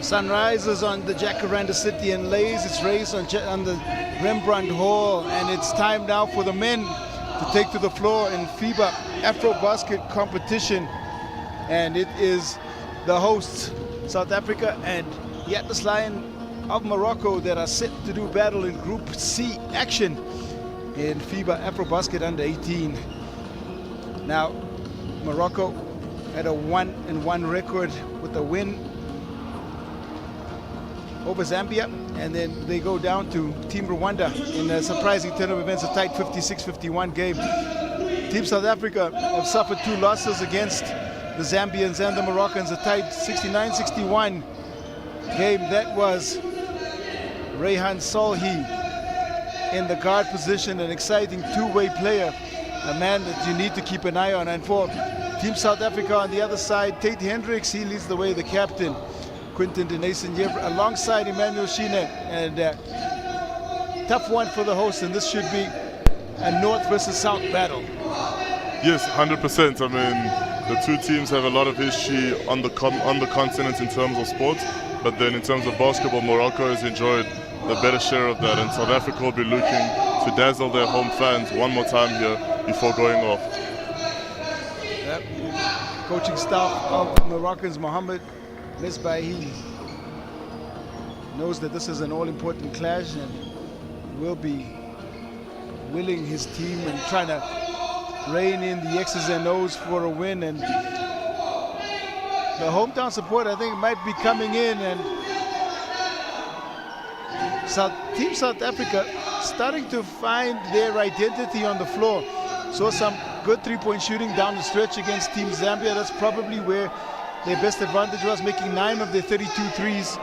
Sun rises on the Jacaranda City and lays its race on the Rembrandt Hall, and it's time now for the men to take to the floor in FIBA AfroBasket competition, and it is the hosts, South Africa and the Atlas Lion of Morocco, that are set to do battle in Group C action in FIBA AfroBasket under 18. Now, Morocco had a 1-1 record with a win over Zambia, and then they go down to Team Rwanda in a surprising turn of events, a tight 56-51 game. Team South Africa have suffered 2 losses against the Zambians and the Moroccans, a tight 69-61 game. That was Rehan Solhi in the guard position, an exciting two-way player, a man that you need to keep an eye on. And for Team South Africa on the other side, Tate Hendricks, he leads the way, the captain. Quinton Denason alongside Emmanuel Shine, and tough one for the host, and this should be a North versus South battle. Yes, 100%. I mean, the two teams have a lot of history on the continent in terms of sports, but then in terms of basketball, Morocco has enjoyed the better share of that, and South Africa will be looking to dazzle their home fans one more time here before going off. Yep. Coaching staff of Moroccans, Mohammed Mesbahi, knows that this is an all-important clash and will be willing his team and trying to rein in the X's and O's for a win. And the hometown support, I think, might be coming in, and Team South Africa starting to find their identity on the floor. Saw some good three-point shooting down the stretch against Team Zambia. That's probably where their best advantage was, making 9 of their 32 threes.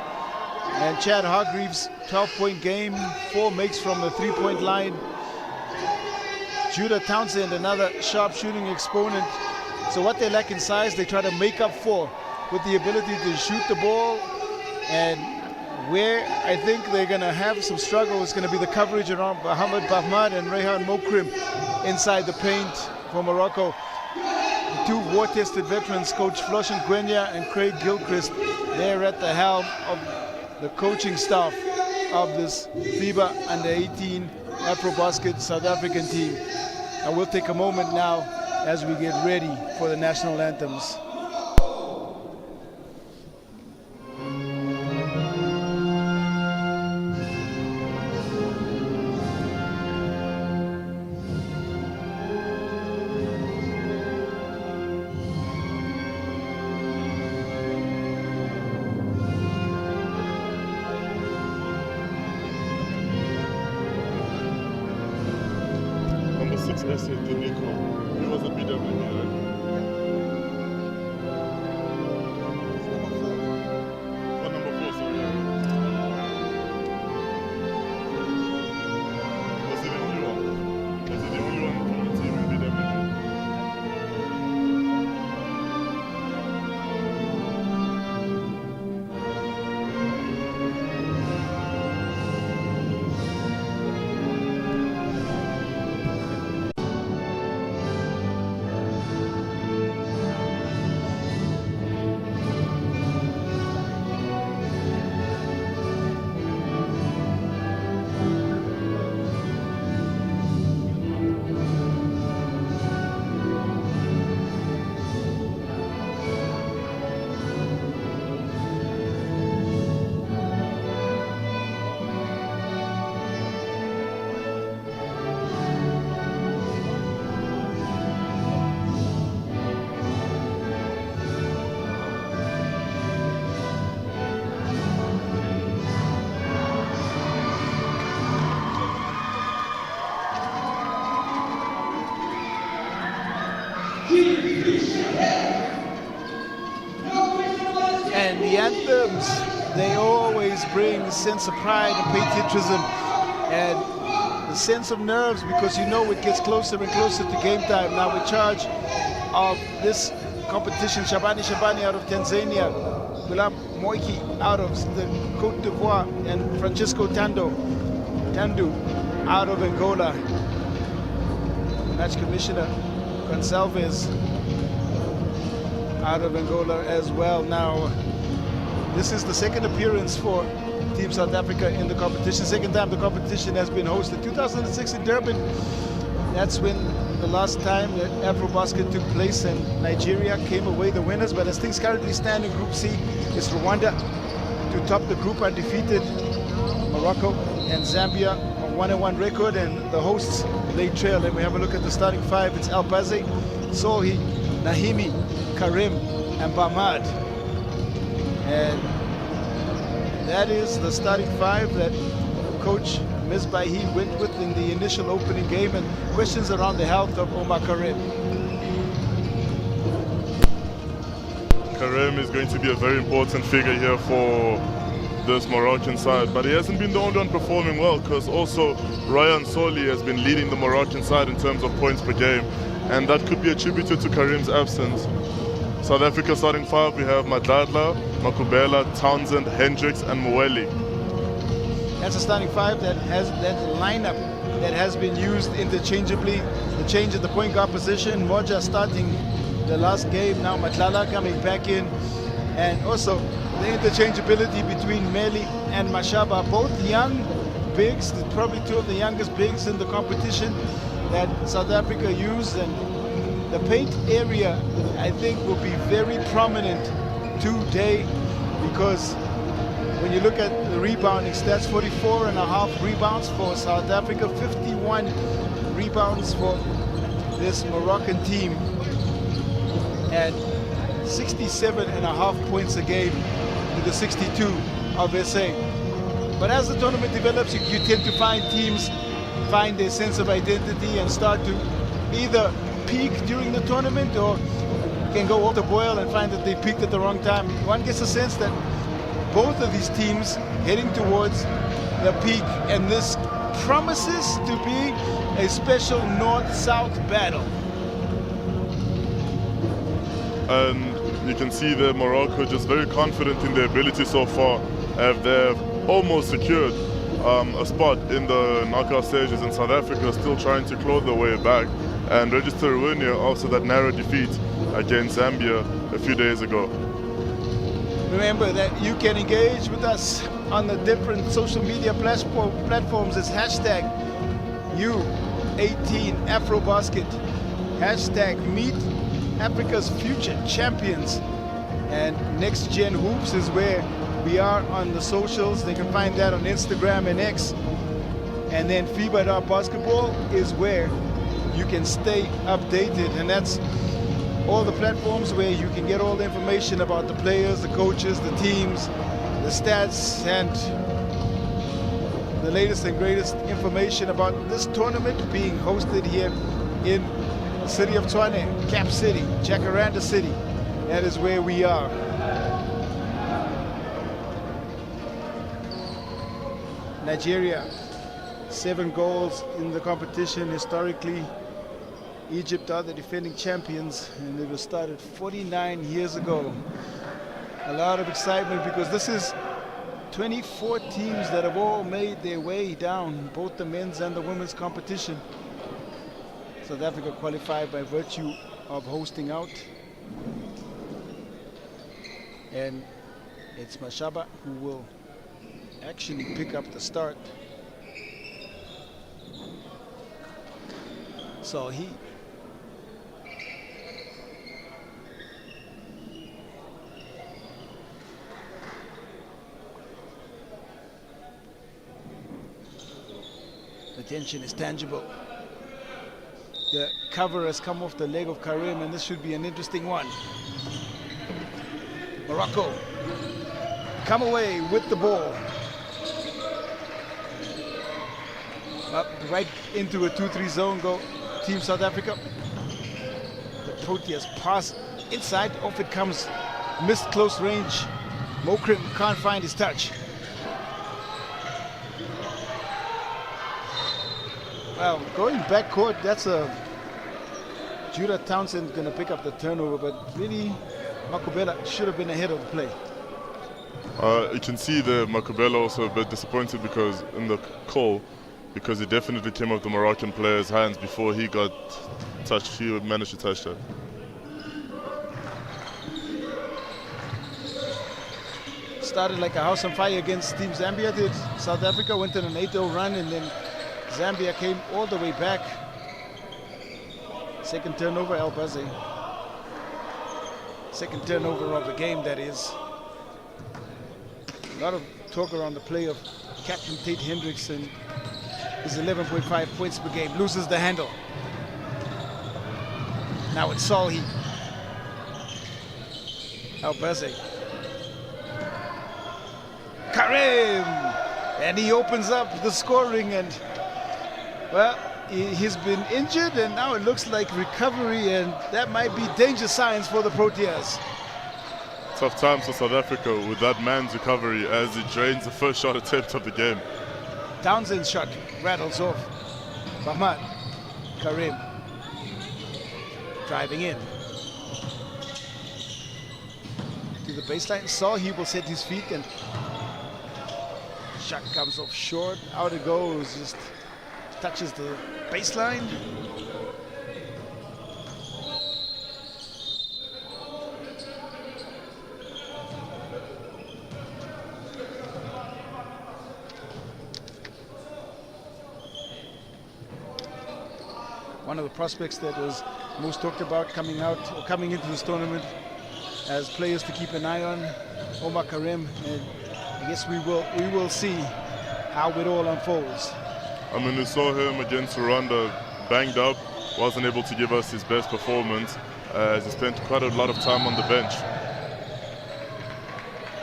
And Chad Hargreaves, 12-point game, 4 makes from the three-point line. Judah Townsend, another sharp shooting exponent. So what they lack in size, they try to make up for with the ability to shoot the ball. And where I think they're going to have some struggle is going to be the coverage around Mohamed Bahmad and Rehan Mokrim inside the paint for Morocco. The 2 war-tested veterans, Coach Floshin Gwenya and Craig Gilchrist, they're at the helm of the coaching staff of this FIBA Under-18 AfroBasket South African team. And we'll take a moment now as we get ready for the national anthems. He was a BW, right? Number 4, sorry. Was he the only one? Was he the only one from the team in BW? And the anthems, they always bring a sense of pride and patriotism and the sense of nerves, because you know it gets closer and closer to game time. Now in charge of this competition, Shabani out of Tanzania, Gulam Moiki out of the Cote d'Ivoire, and Francisco Tandu out of Angola. Match Commissioner Gonçalves out of Angola as well. Now this is the second appearance for Team South Africa in the competition. Second time the competition has been hosted. 2006 in Durban, that's when the last time that AfroBasket took place, and Nigeria came away the winners. But as things currently stand in Group C, it's Rwanda to top the group undefeated, Morocco and Zambia on 1-1 record, and the hosts, they trail. And we have a look at the starting five. It's Albaze, Sohi, Nahimi, Karim, and Bamad. And that is the starting five that Coach Misbahi went with in the initial opening game, and questions around the health of Omar Karim. Karim is going to be a very important figure here for this Moroccan side, but he hasn't been the only one performing well, because also Ryan Soli has been leading the Moroccan side in terms of points per game, and that could be attributed to Karim's absence. South Africa starting five, we have Madladla, Makubela, Townsend, Hendricks, and Mweli. That's a starting five that has that lineup that has been used interchangeably. The change at the point guard position, Moja starting the last game, now Matlala coming back in, and also the interchangeability between Meli and Mashaba, both young bigs, probably two of the youngest bigs in the competition that South Africa used. And the paint area, I think, will be very prominent today, because when you look at the rebounding stats, 44.5 rebounds for South Africa, 51 rebounds for this Moroccan team, and 67.5 points a game to the 62 of SA. But as the tournament develops, you tend to find teams find their sense of identity and start to either peak during the tournament, or can go off the boil and find that they peaked at the wrong time. One gets a sense that both of these teams heading towards the peak, and this promises to be a special north-south battle. And you can see that Morocco just very confident in their ability so far. They've almost secured a spot in the knockout stages, and South Africa still trying to claw their way back and register a win here after that narrow defeat against Zambia a few days ago. Remember that you can engage with us on the different social media platforms. It's hashtag U18 AfroBasket, hashtag Meet Africa's Future Champions, and Next Gen Hoops is where we are on the socials. They can find that on Instagram and X. And then FIBA Basketball is where you can stay updated, and that's all the platforms where you can get all the information about the players, the coaches, the teams, the stats, and the latest and greatest information about this tournament being hosted here in the city of Tshwane, Cap City, Jacaranda City. That is where we are. Nigeria, 7 goals in the competition. Historically, Egypt are the defending champions, and it was started 49 years ago. A lot of excitement, because this is 24 teams that have all made their way down, both the men's and the women's competition. South Africa qualified by virtue of hosting out. And it's Mashaba who will actually pick up the start. So the tension is tangible. The cover has come off the leg of Karim, and this should be an interesting one. Morocco come away with the ball. Up right into a 2-3 zone go Team South Africa. The Proteas pass inside, off it comes, missed close range. Mokrim can't find his touch. Well, going backcourt, that's a Judah Townsend gonna pick up the turnover, but really Makubela should have been ahead of the play. You can see the Makubela also a bit disappointed because in the call, because it definitely came off the Moroccan player's hands before he got touched. He managed to touch that. started like a house on fire against Team Zambia. Did South Africa went on an 8-0 run, and then Zambia came all the way back. Second turnover, El Bazi. Second turnover of the game, that is. A lot of talk around the play of Captain Tate Hendrickson. His 11.5 points per game, loses the handle. Now it's Salhi. El Bazi. Karim! And he opens up the scoring, and well, he's been injured, and now it looks like recovery, and that might be danger signs for the Proteas. Tough times for South Africa with that man's recovery as he drains the first shot attempt of the game. Townsend's shot rattles off. Bahmat. Karim. Driving in. To the baseline. Saw he will set his feet, and shot comes off short. Out it goes. Just touches the baseline. One of the prospects that was most talked about coming out or coming into this tournament as players to keep an eye on, Omar Karim, and I guess we will see how it all unfolds. I mean, we saw him against Rwanda banged up, wasn't able to give us his best performance as he spent quite a lot of time on the bench.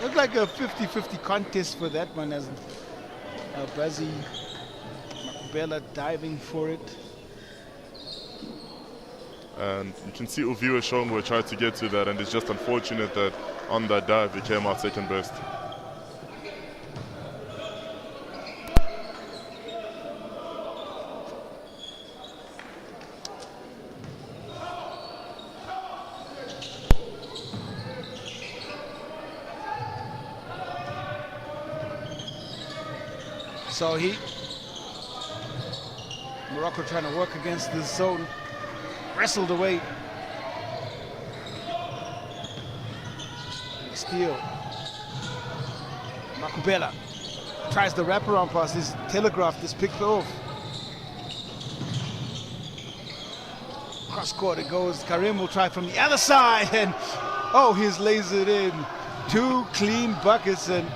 Looked like a 50-50 contest for that one, as Bazi Makubela diving for it. And you can see Uviwe Shongwe tried to get to that, and it's just unfortunate that on that dive he came out second best. So Morocco trying to work against this zone. Wrestled away. Steal. Makubela tries the wraparound pass. This telegraphed, this picked off. Cross court it goes. Karim will try from the other side, and oh, he's lasered in. Two clean buckets, and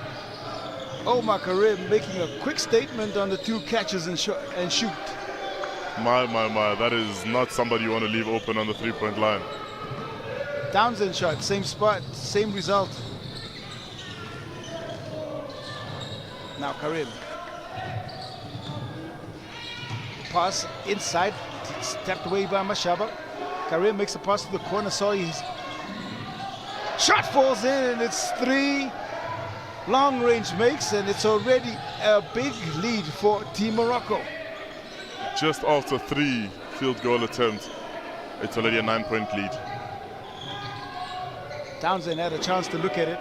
Omar Karim making a quick statement on the two catches and shoot. My, that is not somebody you want to leave open on the three-point line. Townsend shot, same spot, same result. Now Karim. Pass inside, stepped away by Mashaba. Karim makes a pass to the corner, saw his shot falls in, and it's three. Long range makes, and it's already a big lead for Team Morocco. Just after 3 field goal attempts, it's already a 9-point lead. Townsend had a chance to look at it.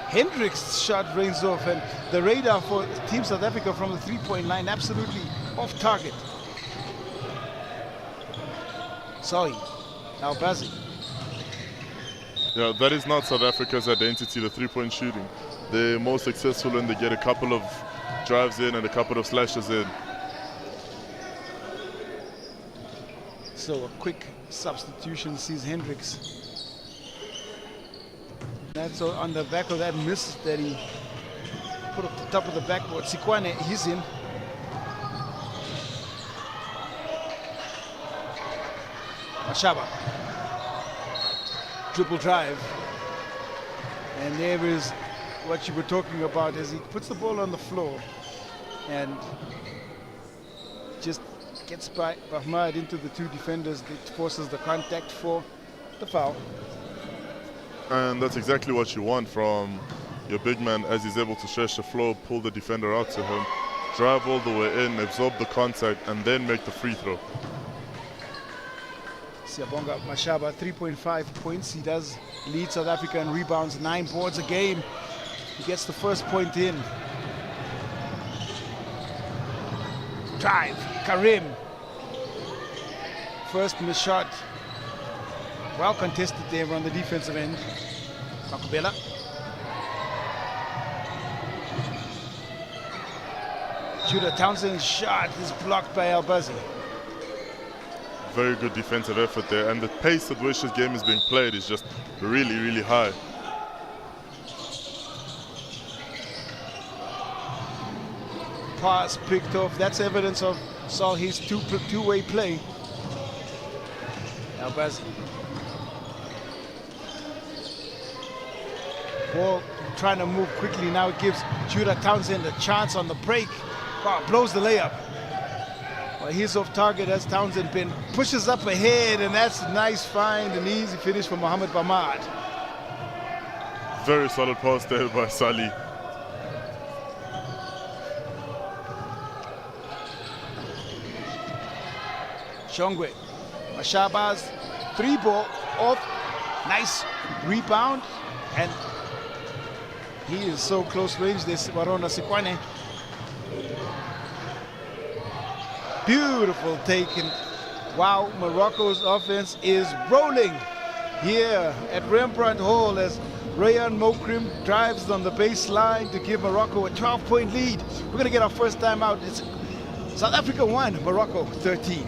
Hendrick's shot rains off, and the radar for Team South Africa from the three-point line absolutely off target. Sorry, Al Bazi. Yeah, that is not South Africa's identity, the three-point shooting. They're more successful when they get a couple of drives in and a couple of slashes in. So a quick substitution sees Hendricks. That's on the back of that miss that he put up the top of the backboard. Sikwane, he's in. Mashaba. Triple drive. And there is what you were talking about, as he puts the ball on the floor and just gets by Bahmad into the two defenders. That forces the contact for the foul. And that's exactly what you want from your big man, as he's able to stretch the floor, pull the defender out to him, drive all the way in, absorb the contact, and then make the free throw. Siyabonga Mashaba, 3.5 points. He does lead South Africa in rebounds, 9 boards a game. He gets the first point in. Drive, Karim. First miss shot. Well contested there on the defensive end. Makubela. Judah Townsend's shot is blocked by Albazi. Very good defensive effort there, and the pace at which this game is being played is just really, really high. Pass picked off. That's evidence of Salhi's two-way play. Albazi. Ball trying to move quickly now. It gives Judah Townsend a chance on the break. Wow, blows the layup. Well, he's off target as Townsend pin pushes up ahead, and that's a nice find, an easy finish for Mohamed Bamad. Very solid pass there by Salih. Shongwe, Mashabas, 3-ball off, nice rebound, and he is so close range, this Warona Sikwane. Beautiful take, and wow, Morocco's offense is rolling here at Rembrandt Hall as Rayan Mokrim drives on the baseline to give Morocco a 12-point lead. We're going to get our first time out. It's South Africa 1, Morocco 13.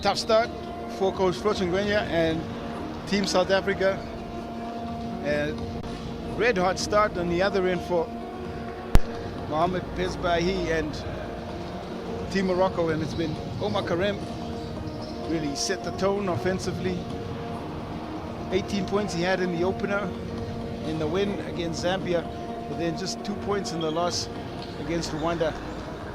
Tough start for Coach Flochengwenya and Team South Africa. And red hot start on the other end for Mohamed Bezbahi and Team Morocco, and it's been Omar Karem really set the tone offensively. 18 points he had in the opener in the win against Zambia, but then just 2 points in the loss against Rwanda.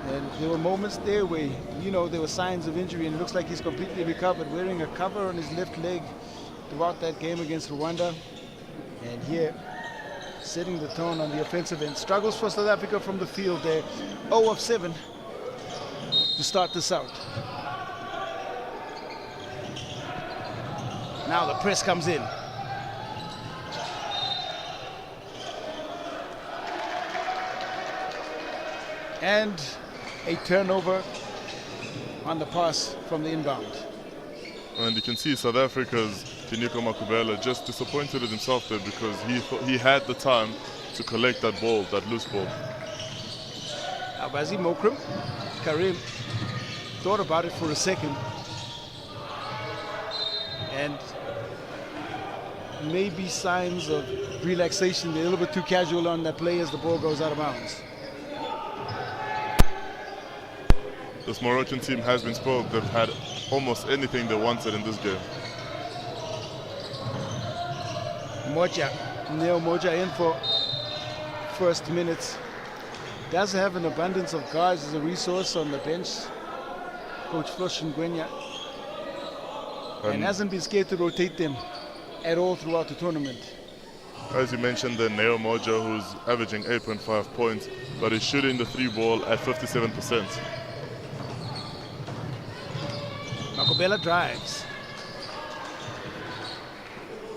And there were moments there where, you know, there were signs of injury, and it looks like he's completely recovered, wearing a cover on his left leg throughout that game against Rwanda. And here, setting the tone on the offensive end. Struggles for South Africa from the field there. 0 of 7 to start this out. Now the press comes in. And a turnover on the pass from the inbound. And you can see South Africa's Finiko Makubela just disappointed with himself there because he had the time to collect that ball, that loose ball. Albazi Mokrim, Karim thought about it for a second, and maybe signs of relaxation. They're a little bit too casual on that play as the ball goes out of bounds. This Moroccan team has been spoiled. They've had almost anything they wanted in this game. Moja, Neo Moja in for first minutes. Does have an abundance of guards as a resource on the bench, Coach Flochengwenya, and hasn't been scared to rotate them at all throughout the tournament. As you mentioned, the Neo Moja, who's averaging 8.5 points, but is shooting the 3-ball at 57%. Makubela drives,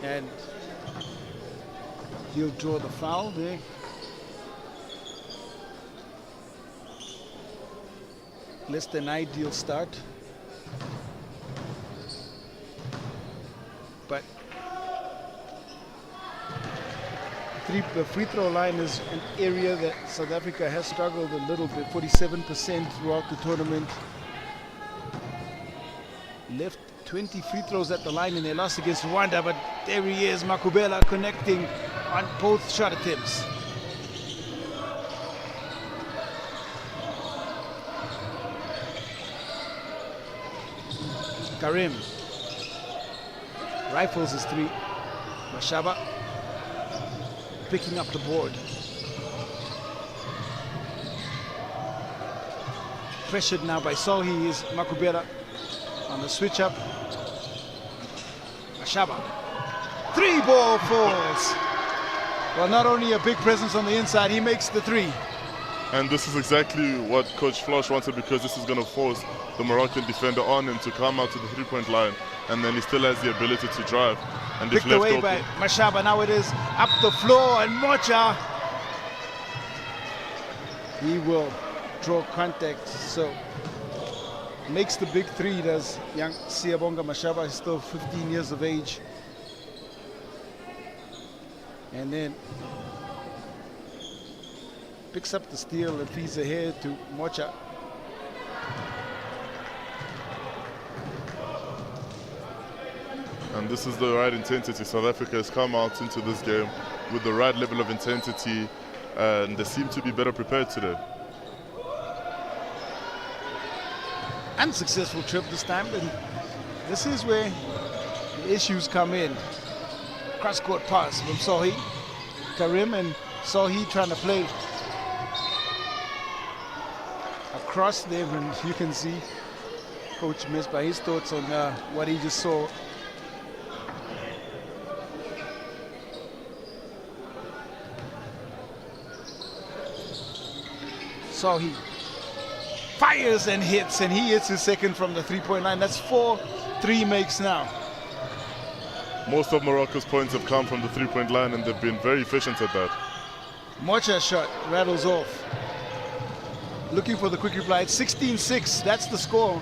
and he'll draw the foul there. Less than ideal start, but the free throw line is an area that South Africa has struggled a little bit, 47% throughout the tournament. Left 20 free throws at the line in their loss against Rwanda, but there he is, Makubela connecting on both shot attempts. Karim rifles his three. Mashaba picking up the board. Pressured now by Solhi is Makubera on the switch up. Mashaba. 3 ball falls. Well, not only a big presence on the inside, he makes the 3. And this is exactly what Coach Flosh wanted, because this is going to force the Moroccan defender on him to come out to the three-point line, and then he still has the ability to drive. And picked away by Mashaba. Now it is up the floor, and Mocha, he will draw contact. So makes the big 3. Does young Siyabonga Mashaba. He's still 15 years of age. And then picks up the steal and feeds ahead to Mocha. And this is the right intensity. South Africa has come out into this game with the right level of intensity, and they seem to be better prepared today. Unsuccessful trip this time, and this is where the issues come in. Cross-court pass from Sohi. Karim and Sohi trying to play across there, and you can see Coach missed by his thoughts on what he just saw. Sohi fires and hits, and he hits his second from the three-point line. That's 4 3 makes now. Most of Morocco's points have come from the three-point line, and they've been very efficient at that. Mocha shot rattles off. Looking for the quick reply. It's 16-6. That's the score.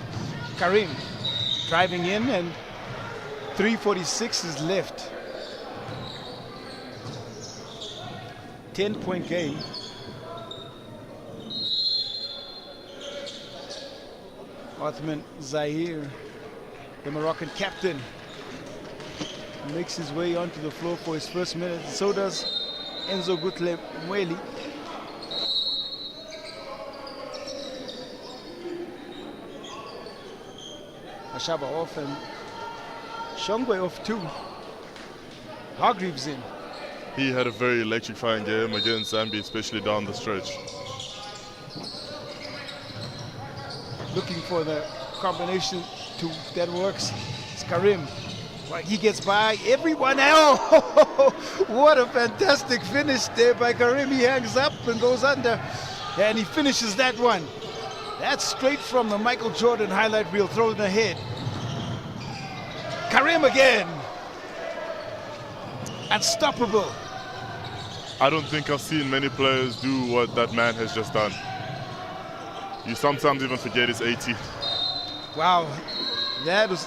Karim driving in, and 3:46 is left. 10-point game. Othman Zahir, the Moroccan captain, makes his way onto the floor for his first minute. So does Enzo Gutle Mweli. Mashaba off and Shongwe off too. Hargreaves in. He had a very electrifying game against Zambia, especially down the stretch. Looking for the combination that works. It's Karim. Well, he gets by everyone else. What a fantastic finish there by Karim. He hangs up and goes under, and he finishes that one. That's straight from the Michael Jordan highlight reel, thrown ahead. Karim again. Unstoppable. I don't think I've seen many players do what that man has just done. You sometimes even forget his 80. Wow, that was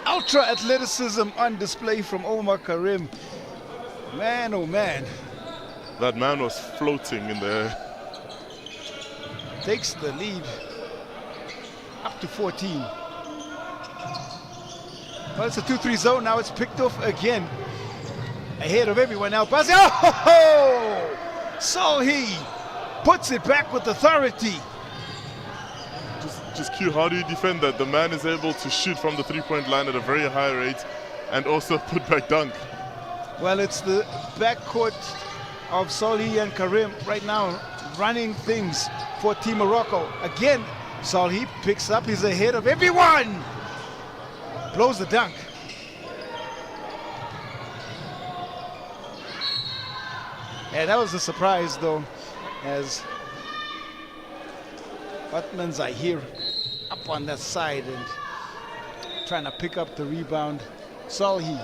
ultra athleticism on display from Omar Karim. Man, oh man. That man was floating in the air. Takes the lead up to 14. Well, it's a 2-3 zone. Now it's picked off again. Ahead of everyone else. Oh! So he puts it back with authority. Just Q, how do you defend that? The man is able to shoot from the three-point line at a very high rate and also put back dunk. Well, it's the backcourt of Solhi and Karim right now running things for Team Morocco. Again, Solhi picks up, he's ahead of everyone. Blows the dunk. And that was a surprise though, as Othman Zahir up on that side and trying to pick up the rebound. Solhi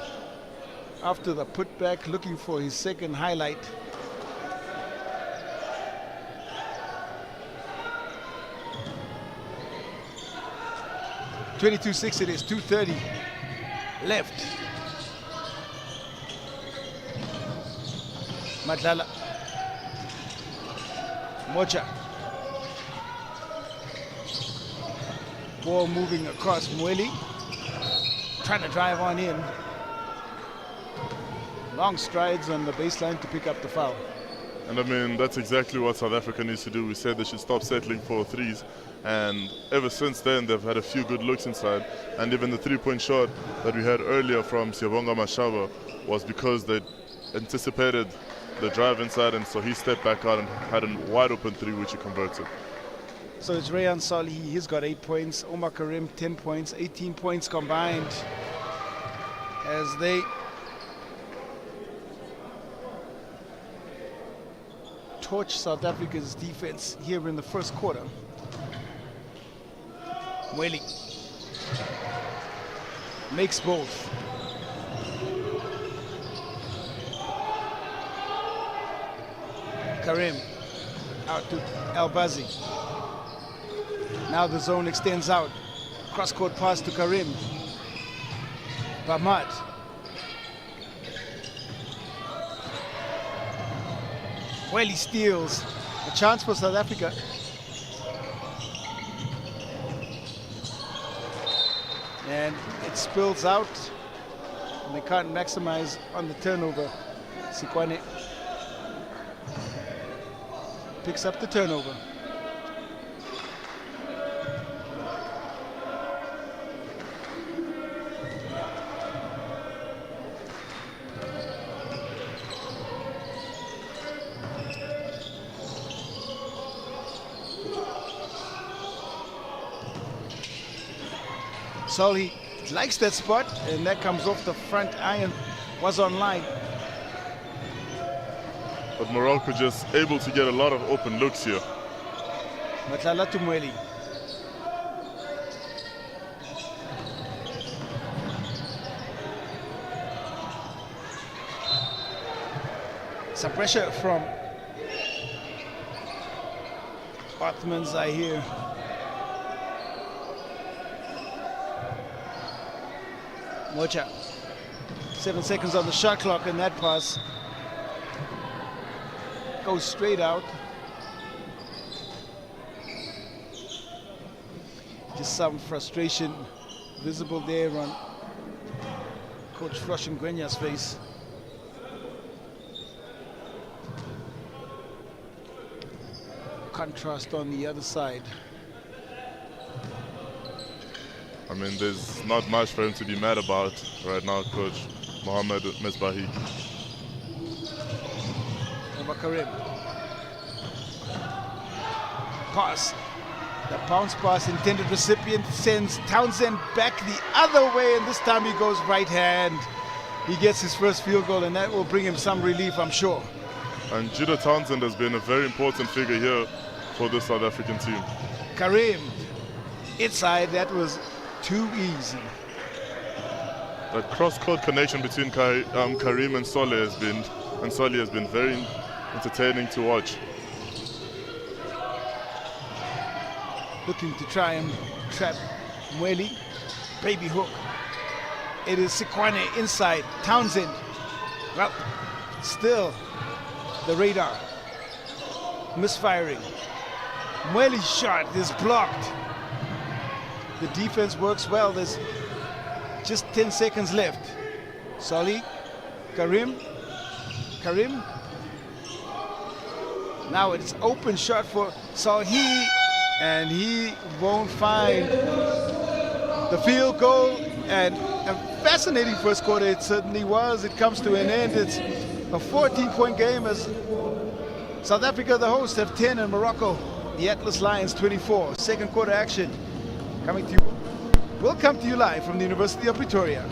after the putback looking for his second highlight. (22-6) it is, 2:30 left. Madlala. Mocha. Ball moving across Mweli. Trying to drive on in. Long strides on the baseline to pick up the foul. And I mean, that's exactly what South Africa needs to do. We said they should stop settling for threes. And ever since then, they've had a few good looks inside. And even the three-point shot that we had earlier from Siyabonga Mashaba was because they anticipated the drive inside, and so he stepped back out and had a wide open three, which he converted. So it's Rayan Salihi, he's got 8 points. Omar Karim, 10 points, 18 points combined as they torch South Africa's defense here in the first quarter. Mweli makes both. Karim out to Al-Bazi. Now the zone extends out. Cross-court pass to Karim. Bamad. Well, he steals. A chance for South Africa. And it spills out. And they can't maximize on the turnover. Sikwane picks up the turnover. Solly likes that spot, and that comes off the front iron, was online. But Morocco just able to get a lot of open looks here. Matlala Tumweli. Some pressure from Othman Zahir. Mocha. 7 seconds on the shot clock, and that pass goes straight out. Just some frustration visible there on Coach Flushing-Gwenya's face. Contrast on the other side. I mean, there's not much for him to be mad about right now, Coach Mohamed Mesbahi. Omar Karim. Pass. The bounce pass, intended recipient sends Townsend back the other way, and this time he goes right hand. He gets his first field goal, and that will bring him some relief, I'm sure. And Judah Townsend has been a very important figure here for the South African team. Karim, inside, that was too easy. That cross-court connection between Karim and Solly has been very entertaining to watch. Looking to try and trap Mweli. Baby hook. It is Sikwane inside. Townsend. Well, still the radar. Misfiring. Mweli's shot is blocked. The defense works well. There's just 10 seconds left. Solly. Karim. Karim. Now it's open shot for Salhi, and he won't find the field goal. And a fascinating first quarter it certainly was. It comes to an end. It's a 14-point game as South Africa, the host, have 10, and Morocco, the Atlas Lions, 24. Second quarter action coming to you. We'll come to you live from the University of Pretoria.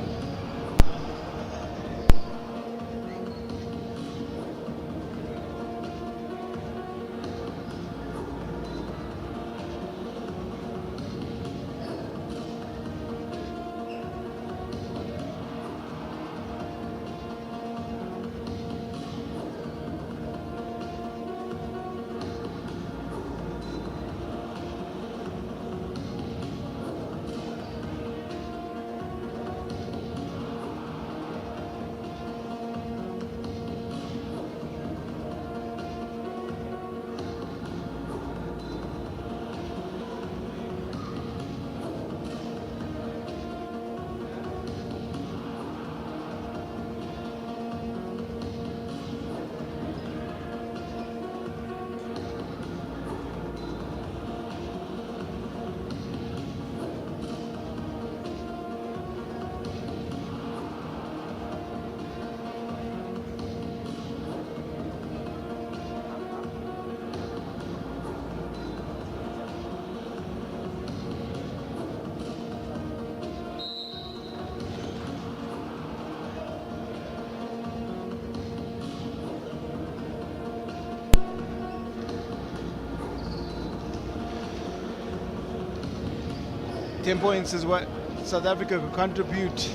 10 points is what South Africa could contribute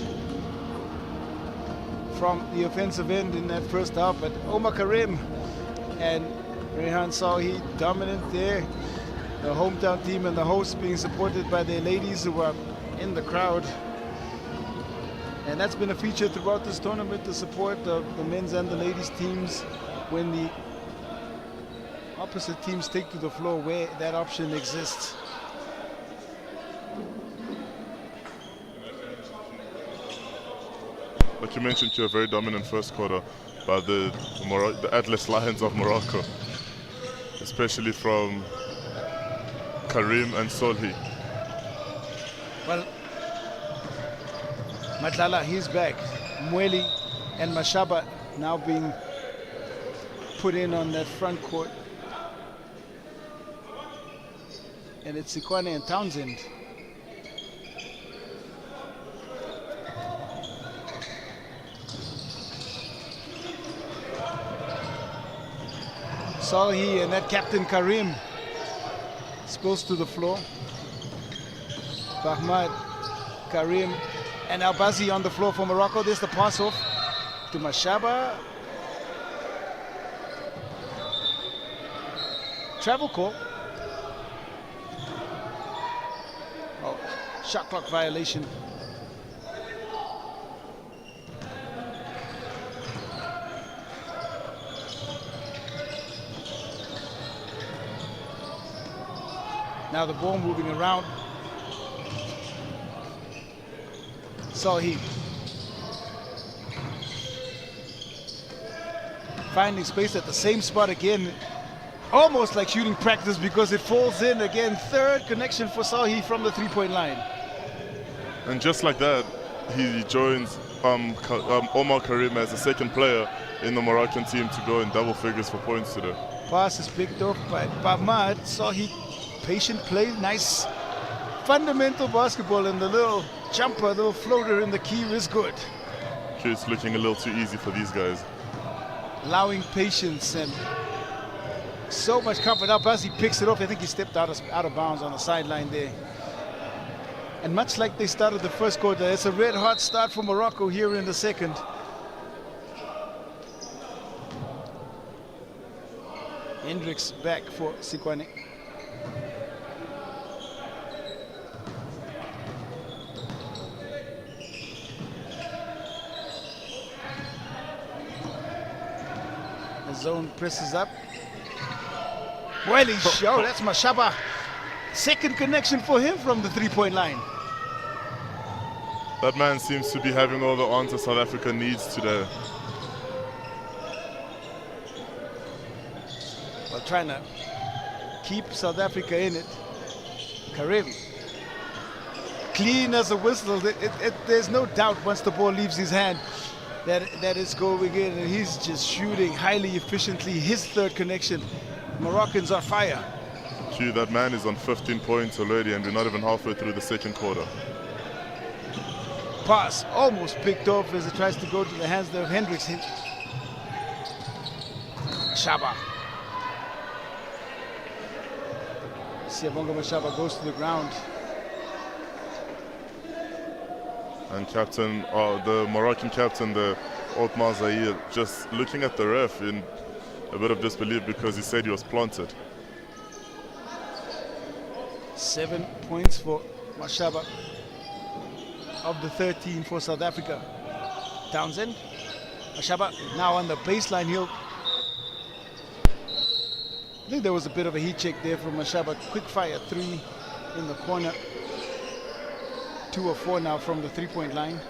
from the offensive end in that first half, but Omar Karim and Rehan Sahi dominant there. The hometown team and the hosts being supported by their ladies who are in the crowd. And that's been a feature throughout this tournament, the support of the men's and the ladies teams when the opposite teams take to the floor where that option exists. Like you mentioned, you're a very dominant first quarter by the Atlas Lions of Morocco, especially from Karim and Solhi. Well, Matlala, he's back. Mweli and Mashaba now being put in on that front court. And it's Sikwane and Townsend. Salhi and that captain Karim goes to the floor. Bahmad, Karim, and Albazi on the floor for Morocco. There's the pass off to Mashaba. Travel call. Oh, shot clock violation. Now the ball moving around. Sahi finding space at the same spot again, almost like shooting practice because it falls in again. Third connection for Sahi from the three-point line. And just like that, he joins Omar Karim as the second player in the Moroccan team to go in double figures for points today. Pass is picked off by Bahmad. Sahi, patient play, nice fundamental basketball, and the little jumper, the little floater in the key is good. It's looking a little too easy for these guys. Allowing patience and so much comfort up as he picks it off. I think he stepped out of bounds on the sideline there. And much like they started the first quarter, it's a red hot start for Morocco here in the second. Hendricks back for Sikwane. The zone presses up. Well, he showed. That's Mashaba. Second connection for him from the three-point line. That man seems to be having all the answers South Africa needs today. Well, trying to keep South Africa in it. Karim. Clean as a whistle. There's no doubt once the ball leaves his hand that it's going in, and he's just shooting highly efficiently. His third connection. Moroccans on fire. Gee, that man is on 15 points already, and we're not even halfway through the second quarter. Pass almost picked off as it tries to go to the hands of Hendricks. Shaba. Siyabonga Mashaba goes to the ground. And captain, the Moroccan captain, the Otmar Zahir, just looking at the ref in a bit of disbelief because he said he was planted. 7 points for Mashaba of the 13 for South Africa. Townsend. Mashaba now on the baseline. I think there was a bit of a heat check there from Mashaba. Quick fire three in the corner. 2 of 4 now from the three-point line.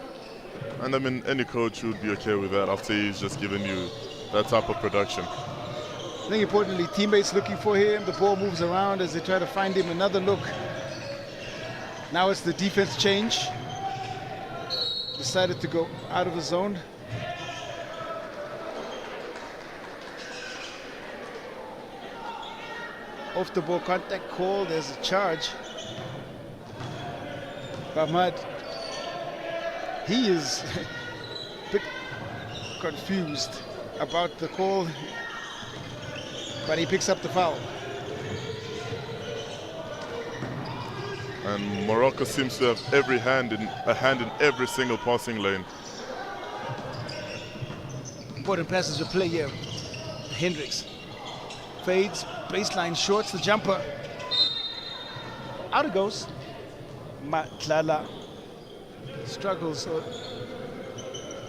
And I mean, any coach would be okay with that after he's just given you that type of production. I think importantly, teammates looking for him. The ball moves around as they try to find him another look. Now it's the defense change. Decided to go out of the zone. Off the ball contact call. There's a charge. Bahmad, he is a bit confused about the call, but he picks up the foul. And Morocco seems to have a hand in every single passing lane. Important passes to play here. Hendricks fades, baseline shorts the jumper. Out it goes. Matlala struggles to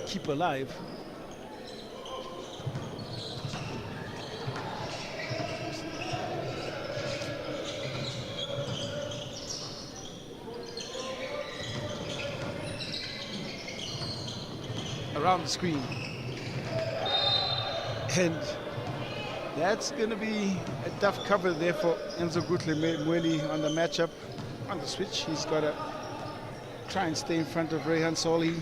keep alive. Around the screen. And that's going to be a tough cover there for Enzo Gutle-Mweli on the matchup. On the switch, he's got to try and stay in front of Rehan Solhi.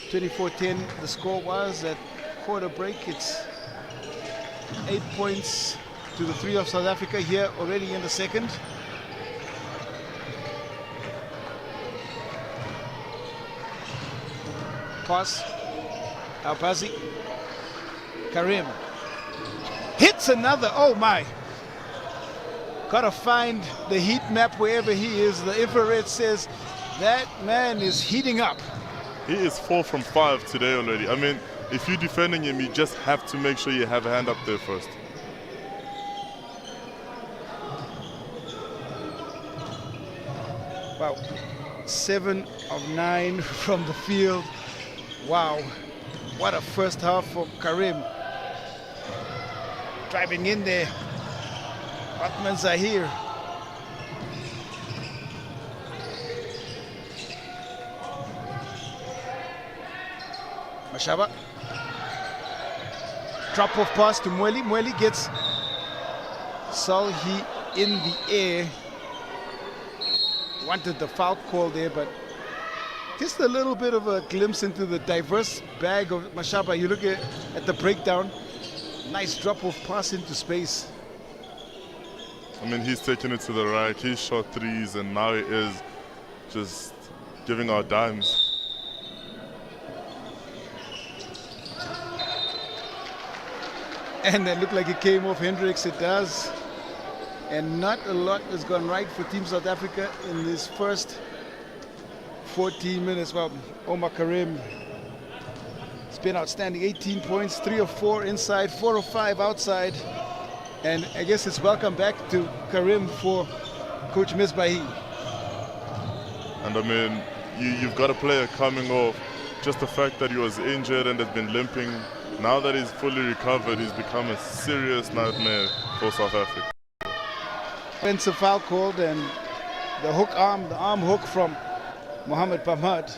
(24-10) the score was at quarter break. It's 8 points to the 3 of South Africa here already in the second. Pass, Alpazi, Karim, hits another, oh my. Gotta find the heat map wherever he is. The infrared says that man is heating up. He is 4 from 5 today already. I mean, if you're defending him, you just have to make sure you have a hand up there first. Wow, 7 of 9 from the field. Wow, what a first half for Karim. Driving in there, Othman Zahir. Mashaba. Drop off pass to Mweli. Mweli gets Solhi in the air. Wanted the foul call there, but just a little bit of a glimpse into the diverse bag of Mashaba. You look at the breakdown. Nice drop off pass into space. I mean, he's taking it to the right. He shot threes, and now he is just giving out dimes. And that looked like it came off Hendricks. It does. And not a lot has gone right for Team South Africa in this first 14 minutes. Well, Omar Karim has been outstanding. 18 points, 3 of 4 inside, 4 of 5 outside. And I guess it's welcome back to Karim for Coach Misbahi. And I mean, you've got a player coming off. Just the fact that he was injured and has been limping. Now that he's fully recovered, he's become a serious nightmare for South Africa. Offensive foul called, and the arm hook from Mohamed Pamad.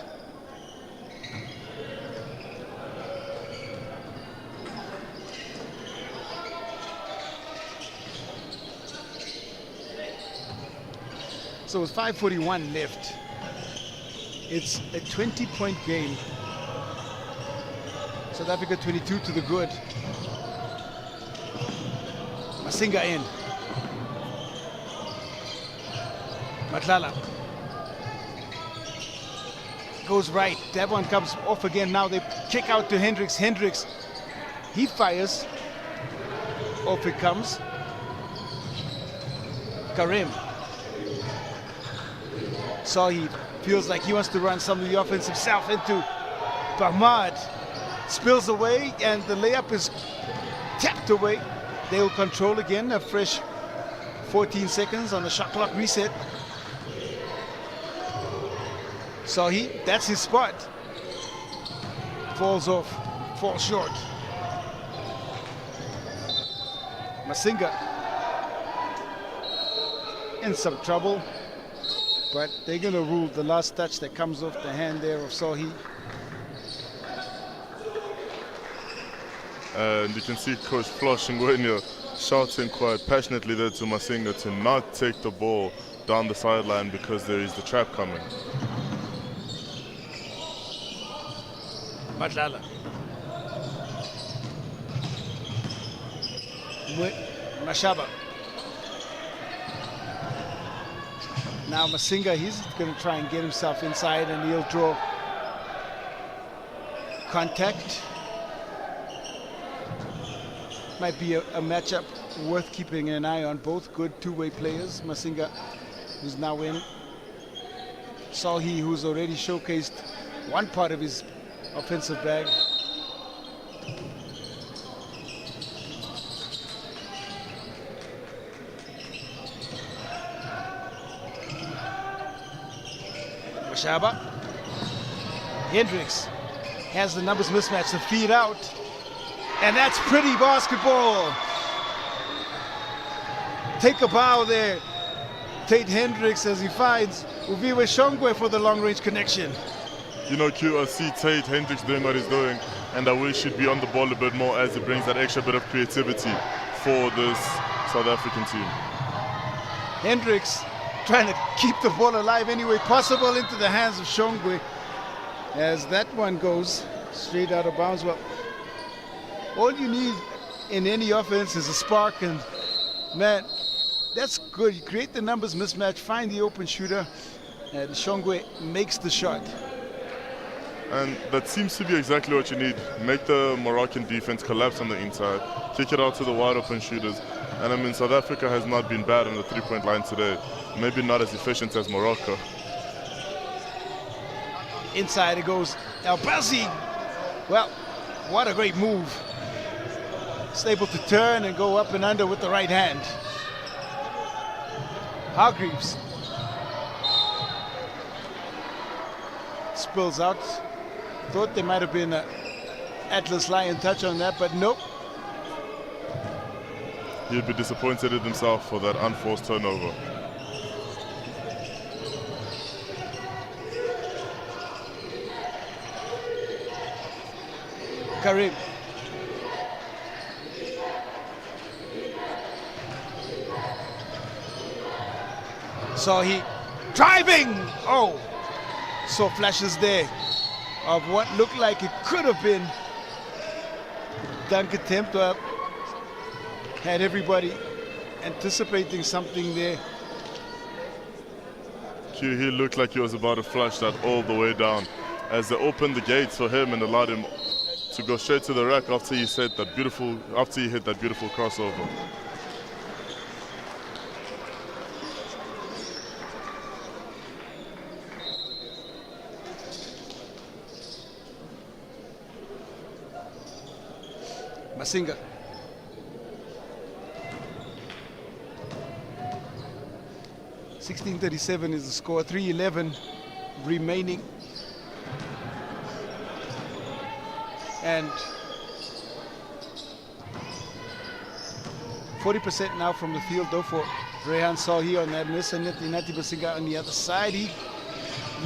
So with 5:41 left, it's a 20-point game. South Africa 22 to the good. Masinga in. Matlala goes right. That one comes off again. Now they kick out to Hendricks. Hendricks, he fires. Off it comes. Karim. So he feels like he wants to run some of the offense himself into Pamad. Spills away, and the layup is tapped away. They will control again. A fresh 14 seconds on the shot clock reset. So that's his spot. Falls off, falls short. Masinga in some trouble, but they're going to rule the last touch that comes off the hand there of Sohi. And you can see Coach flushing when you're shouting quite passionately there to Masinga to not take the ball down the sideline because there is the trap coming. Matlala. Mashaba. Now Masinga, he's going to try and get himself inside, and he'll draw contact. Might be a matchup worth keeping an eye on. Both good two-way players. Masinga, who's now in. Salhi, who's already showcased one part of his offensive bag. Mashaba. Hendricks has the numbers mismatch to feed out. And that's pretty basketball. Take a bow there. Tate Hendricks as he finds Uviwe Shongwe for the long-range connection. You know, Q, I see Tate Hendricks doing what he's doing, and I wish he'd be on the ball a bit more as it brings that extra bit of creativity for this South African team. Hendricks trying to keep the ball alive any way possible into the hands of Shongwe as that one goes straight out of bounds. Well, all you need in any offense is a spark, and man, that's good. You create the numbers mismatch, find the open shooter, and Shongwe makes the shot. And that seems to be exactly what you need. Make the Moroccan defense collapse on the inside, kick it out to the wide open shooters. And I mean, South Africa has not been bad on the three-point line today. Maybe not as efficient as Morocco. Inside it goes El Bazi. Well, what a great move. It's able to turn and go up and under with the right hand. Hargreaves spills out. Thought there might have been an Atlas Lion touch on that, but nope. He'd be disappointed in himself for that unforced turnover. Karim. So he driving. Oh, so flashes there of what looked like it could have been dunk attempt. Had everybody anticipating something there. Q, he looked like he was about to flush that all the way down as they opened the gates for him and allowed him to go straight to the rack after he hit that beautiful crossover. Masinga. .1637 is the score, 3:11 remaining. And 40% now from the field, though, for Rehan Salhi on that miss, and Nati Masinga on the other side. He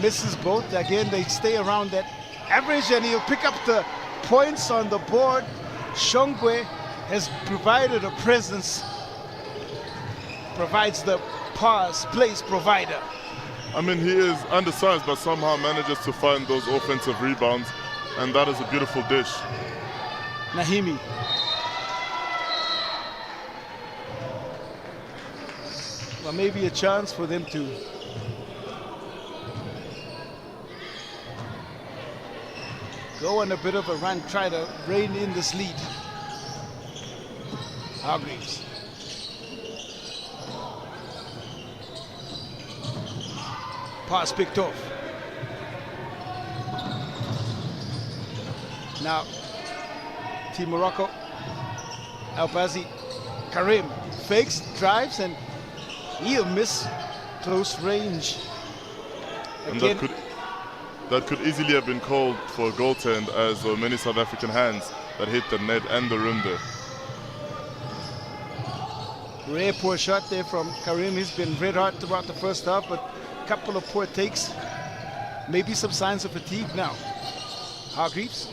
misses both. Again, they stay around that average, and he'll pick up the points on the board. Shongwe has provided a presence, provides the place provider. I mean, he is undersized, but somehow manages to find those offensive rebounds, and that is a beautiful dish. Nahimi. Well, maybe a chance for them to go on a bit of a run, try to rein in this lead. Hargreaves. Pass picked off. Now, Team Morocco. El Bazi. Karim fakes, drives, and he'll miss close range. And that could easily have been called for a goaltend, as there were many South African hands that hit the net and the rim there. Rare poor shot there from Karim. He's been red hot throughout the first half, but a couple of poor takes. Maybe some signs of fatigue now. Hargreaves.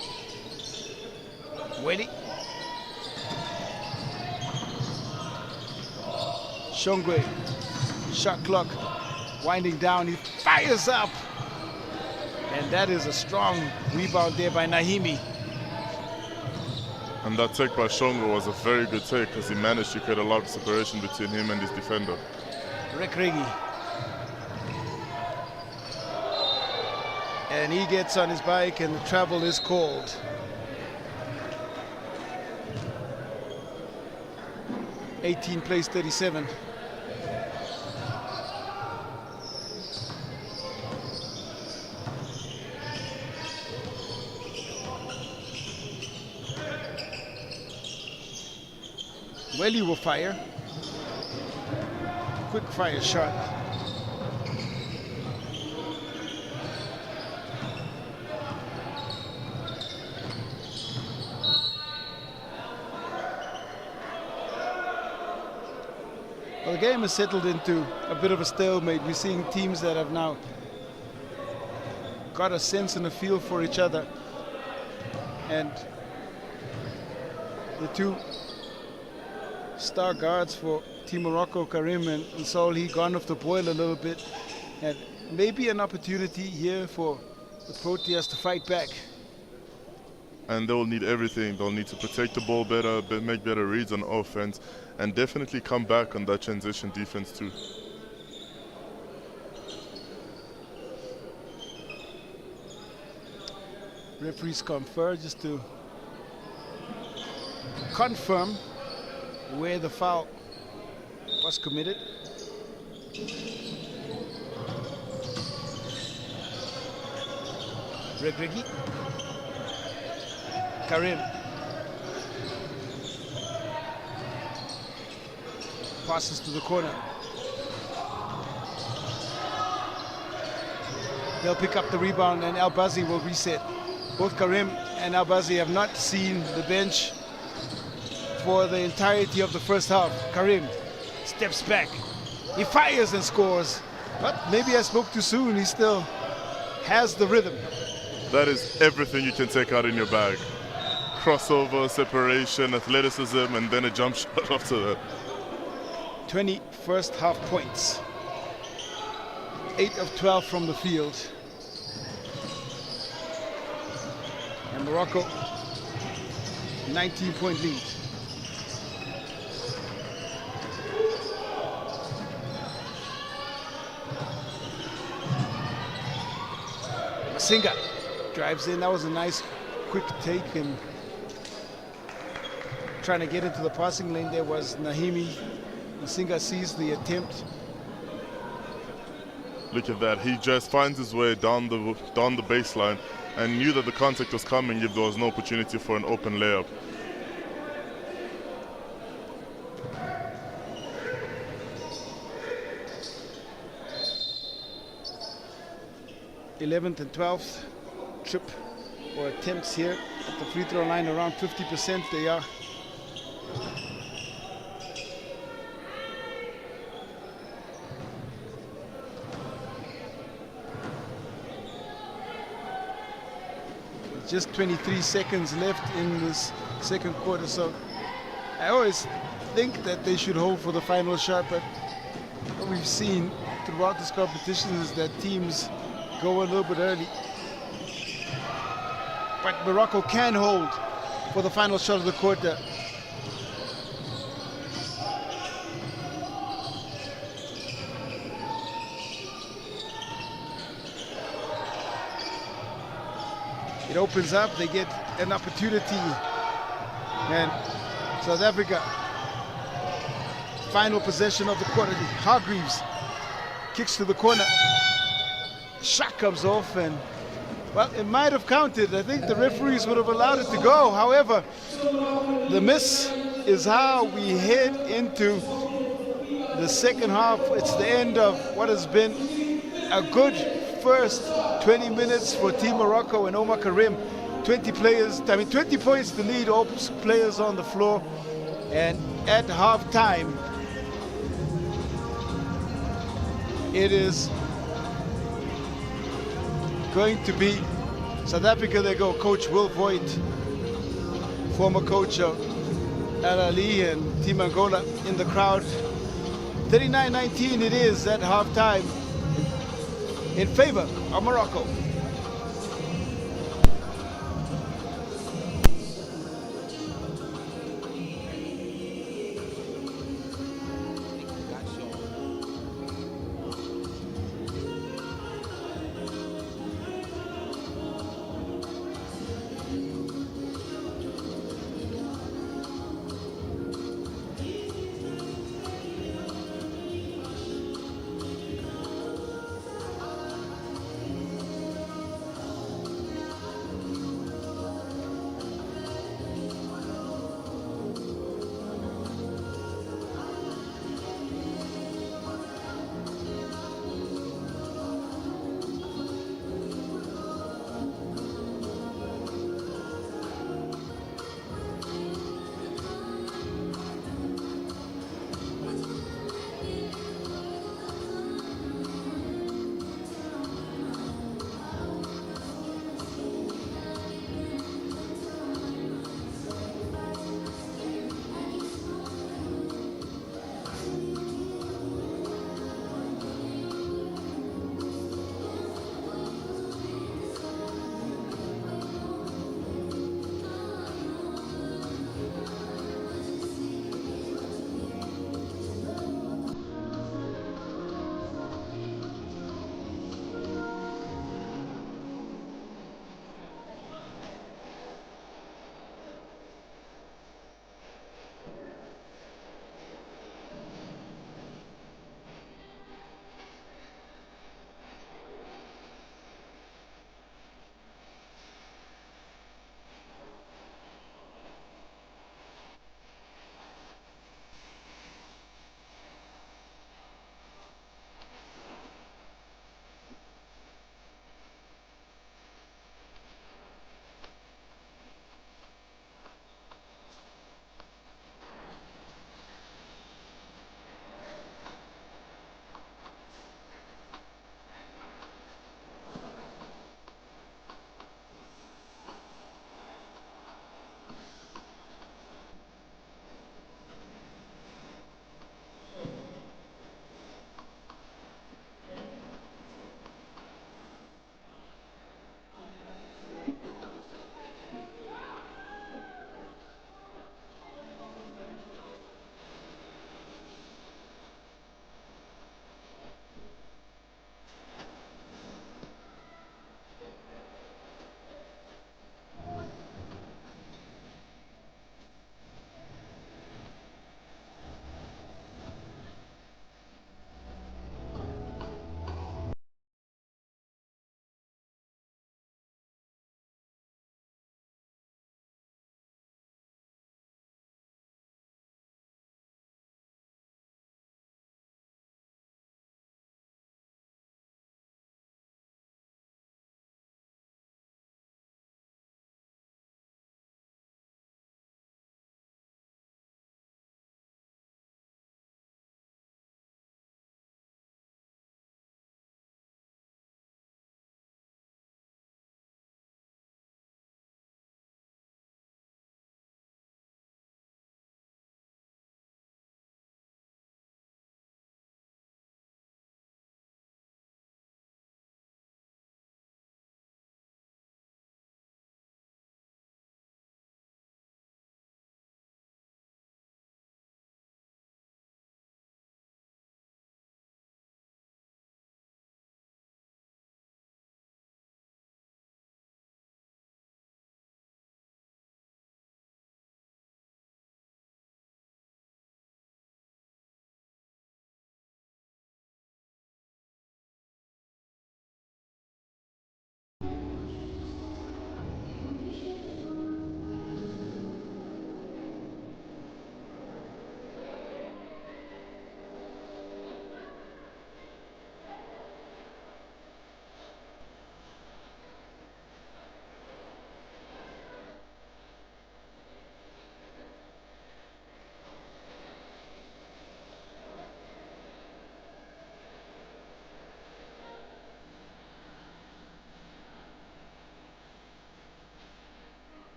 Wedi. Shongwe. Shot clock winding down. He fires up. And that is a strong rebound there by Nahimi. And that take by Shongwe was a very good take, because he managed to create a lot of separation between him and his defender. Rekregi. And he gets on his bike and the travel is called. (18 plays 37). Well, he will fire. Quick fire shot. Well, the game has settled into a bit of a stalemate. We're seeing teams that have now got a sense and a feel for each other. And the two star guards for Team Morocco, Karim and Saul, he gone off the boil a little bit. And maybe an opportunity here for the Proteas to fight back. And they'll need everything. They'll need to protect the ball better, make better reads on offense, and definitely come back on that transition defense too. Referees confer just to confirm where the foul was committed. Regregi. Karim. Passes to the corner. They'll pick up the rebound and Al-Bazi will reset. Both Karim and Al-Bazi have not seen the bench for the entirety of the first half. Karim steps back. He fires and scores. But maybe I spoke too soon. He still has the rhythm. That is everything you can take out in your bag. Crossover, separation, athleticism, and then a jump shot after that. 20 first half points. 8 of 12 from the field. And Morocco, 19-point lead. Masinga drives in. That was a nice quick take, and trying to get into the passing lane there was Nahimi. Masinga sees the attempt. Look at that. He just finds his way down the baseline and knew that the contact was coming if there was no opportunity for an open layup. th and 12th trip or attempts here at the free throw line, around 50% they are. Just 23 seconds left in this second quarter, so I always think that they should hold for the final shot, but what we've seen throughout this competition is that teams go a little bit early. But Morocco can hold for the final shot of the quarter. It opens up, they get an opportunity, and South Africa, final possession of the quarter. Hargreaves kicks to the corner, shot comes off, and well, it might have counted. I think the referees would have allowed it to go. However, the miss is how we head into the second half. It's the end of what has been a good first 20 minutes for Team Morocco and Omar Karim. 20 points to lead, all players on the floor. And at halftime, it is going to be South Africa. They go coach Will Voigt, former coach of Al Ali and Team Angola in the crowd. 39-19 it is at halftime in favor of Morocco.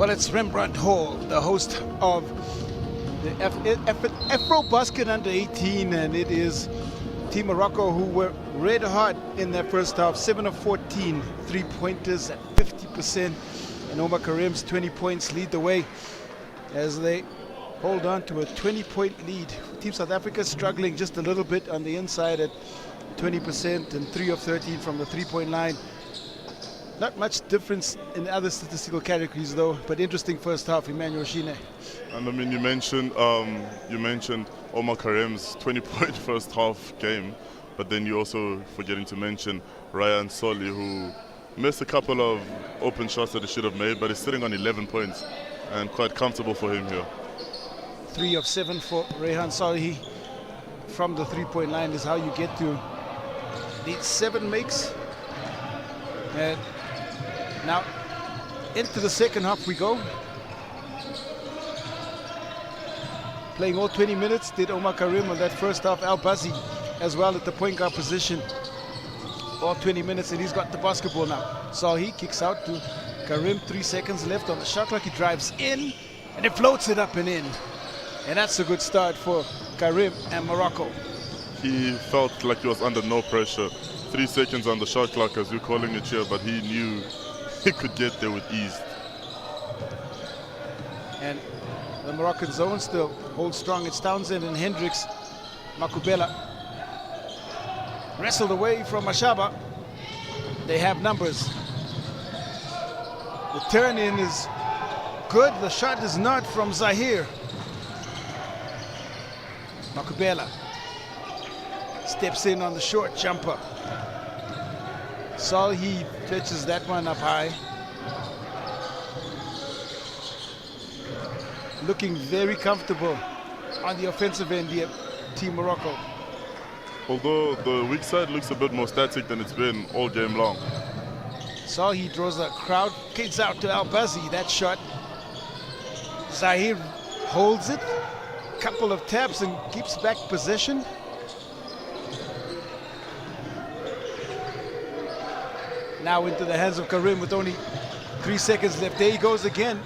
Well, it's Rembrandt Hall, the host of the AfroBasket under 18, and it is Team Morocco who were red hot in their first half. 7 of 14 3-pointers at 50%, and Omar Karim's 20 points lead the way as they hold on to a 20-point lead. Team South Africa struggling just a little bit on the inside at 20% and 3 of 13 from the three-point line. Not much difference in other statistical categories though, but interesting first half. Emmanuel Shine. And I mean, you mentioned Omar Karim's 20-point first half game, but then you also forgetting to mention Ryan Solly, who missed a couple of open shots that he should have made, but he's sitting on 11 points and quite comfortable for him here. 3 of 7 for Rehan Solly from the three-point line is how you get to these 7 makes. And now into the second half we go. Playing all 20 minutes did Omar Karim on that first half. Al-Bazi as well at the point guard position. All 20 minutes, and he's got the basketball now. So he kicks out to Karim. 3 seconds left on the shot clock. He drives in and he floats it up and in. And that's a good start for Karim and Morocco. He felt like he was under no pressure. 3 seconds on the shot clock, as you're calling it here, but he knew he could get there with ease. And the Moroccan zone still holds strong. It's Townsend and Hendricks. Makubela wrestled away from Mashaba. They have numbers. The turn in is good. The shot is not from Zahir. Makubela steps in on the short jumper. Salhi fetches that one up high. Looking very comfortable on the offensive end here, Team Morocco. Although the weak side looks a bit more static than it's been all game long. Salhi draws a crowd, kicks out to Al-Bazi. That shot, Zahir holds it, couple of taps and keeps back possession. Now into the hands of Karim with only 3 seconds left. There he goes again.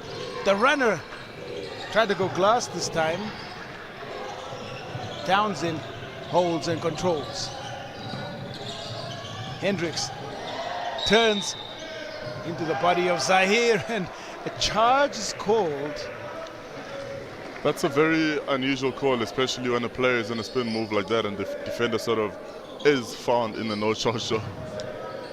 The runner tried to go glass this time. Townsend holds and controls. Hendricks turns into the body of Zahir, and a charge is called. That's a very unusual call, especially when a player is in a spin move like that and the defender sort of is found in the no-charge zone.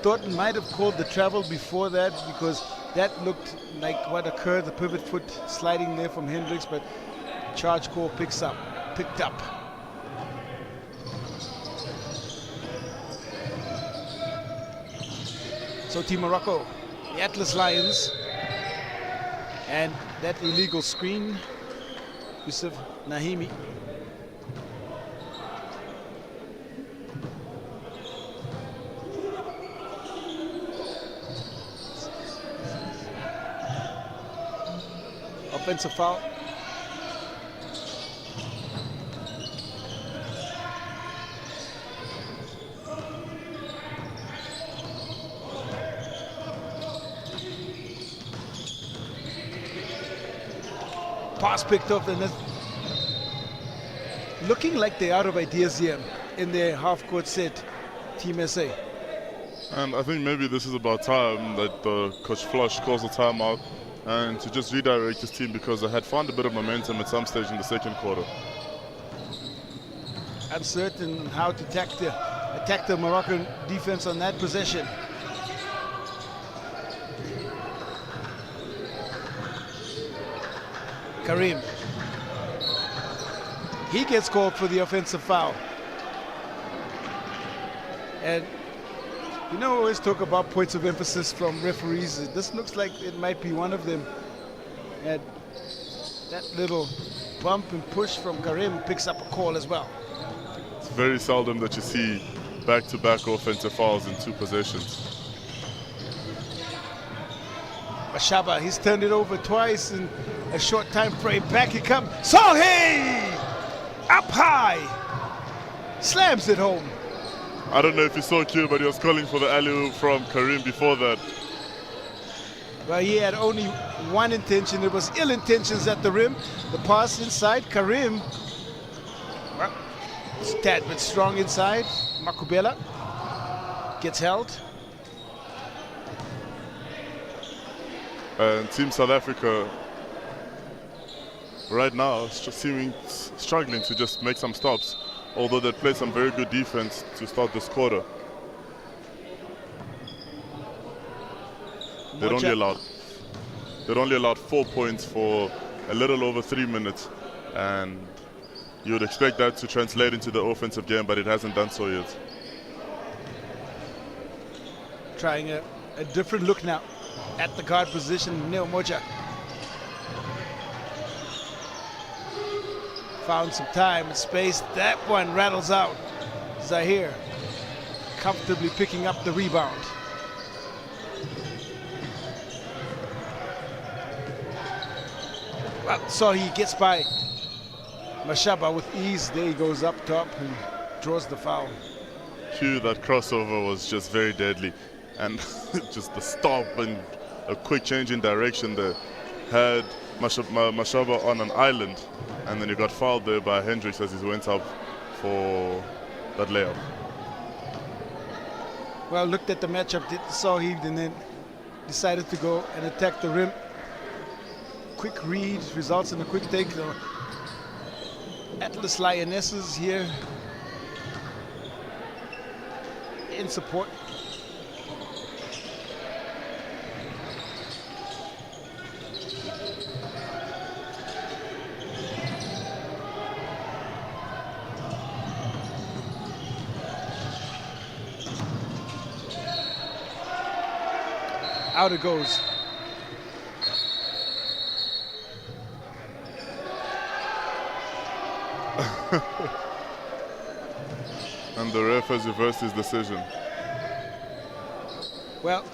Thornton might have called the travel before that, because that looked like what occurred, the pivot foot sliding there from Hendricks, but charge call picked up. So Team Morocco, the Atlas Lions, and that illegal screen, Yusuf Nahimi. Offensive foul. Pass picked up, and looking like they're out of ideas here in their half-court set, Team SA. And I think maybe this is about time that Coach Flush calls a timeout and to just redirect his team, because they had found a bit of momentum at some stage in the second quarter. Uncertain how to attack the Moroccan defense on that possession. Karim. He gets called for the offensive foul. And you know, we always talk about points of emphasis from referees. This looks like it might be one of them. And that little bump and push from Karim picks up a call as well. It's very seldom that you see back-to-back offensive fouls in 2 possessions. Mashaba, he's turned it over twice in a short time frame. Back he comes. Salhi! Up high! Slams it home. I don't know if you saw Q, but he was calling for the alley-oop from Karim before that. Well, he had only one intention. It was ill intentions at the rim. The pass inside, Karim. Well, it's a tad bit strong inside. Makubela gets held. And Team South Africa right now is just struggling to just make some stops, although they played some very good defense to start this quarter. They'd only allowed 4 points for a little over 3 minutes, and you would expect that to translate into the offensive game, but it hasn't done so yet. Trying a different look now at the guard position. Neo Moja found some time and space. That one rattles out. Zahir comfortably picking up the rebound. Well, so he gets by Mashaba with ease. There he goes up top and draws the foul. Phew, that crossover was just very deadly. And just the stop and a quick change in direction there had Mashaba on an island, and then he got fouled there by Hendricks as he went up for that layup. Well, looked at the matchup, saw he, and then decided to go and attack the rim. Quick read results in a quick take. The Atlas Lionesses here in support. Out it goes. And the ref has reversed his decision. Well,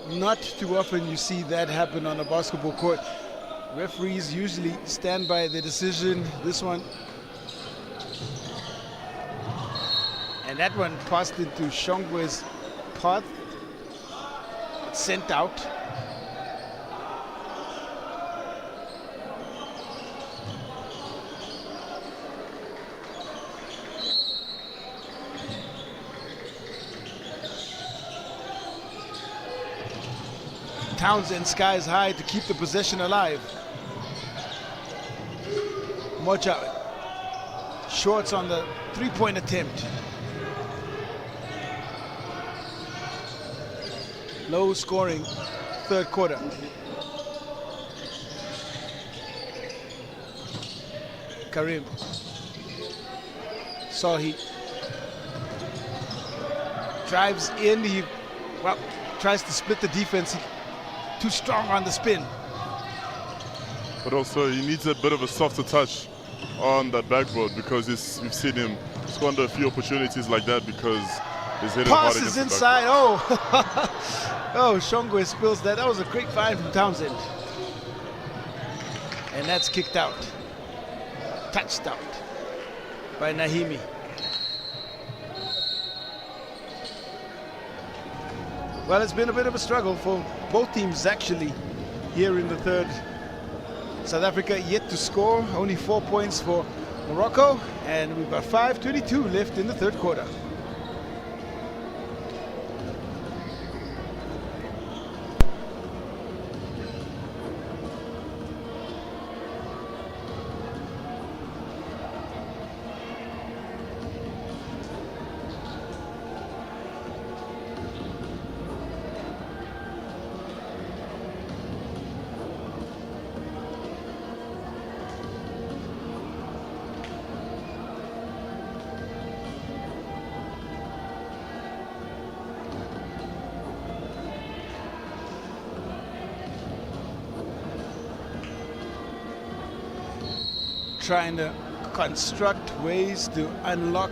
not too often you see that happen on a basketball court. Referees usually stand by the decision. This one. And that one passed into Shongwe's path. Sent out. Townsend skies high to keep the possession alive. Moja shorts on the three-point attempt. Low scoring third quarter. Karim. Sahi drives in. He tries to split the defense. Too strong on the spin. But also he needs a bit of a softer touch on that backboard, because we've seen him squander a few opportunities like that because he's hitting hard against the inside. Oh, Shongwe spills that. That was a great find from Townsend. And that's kicked out. Touched out by Nahimi. Well, it's been a bit of a struggle for both teams actually here in the third. South Africa yet to score, only 4 points for Morocco, and we've got 5:22 left in the third quarter. Trying to construct ways to unlock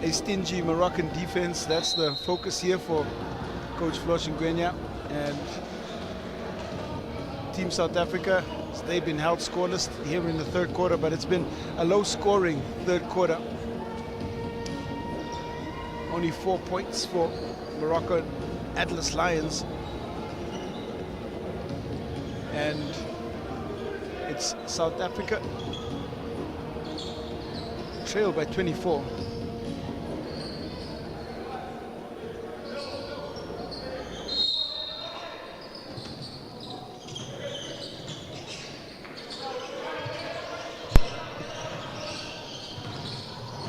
a stingy Moroccan defense. That's the focus here for Coach Flosh Ngwenya and Team South Africa. They've been held scoreless here in the third quarter, but it's been a low-scoring third quarter. Only 4 points for Morocco Atlas Lions. And it's South Africa trail by 24.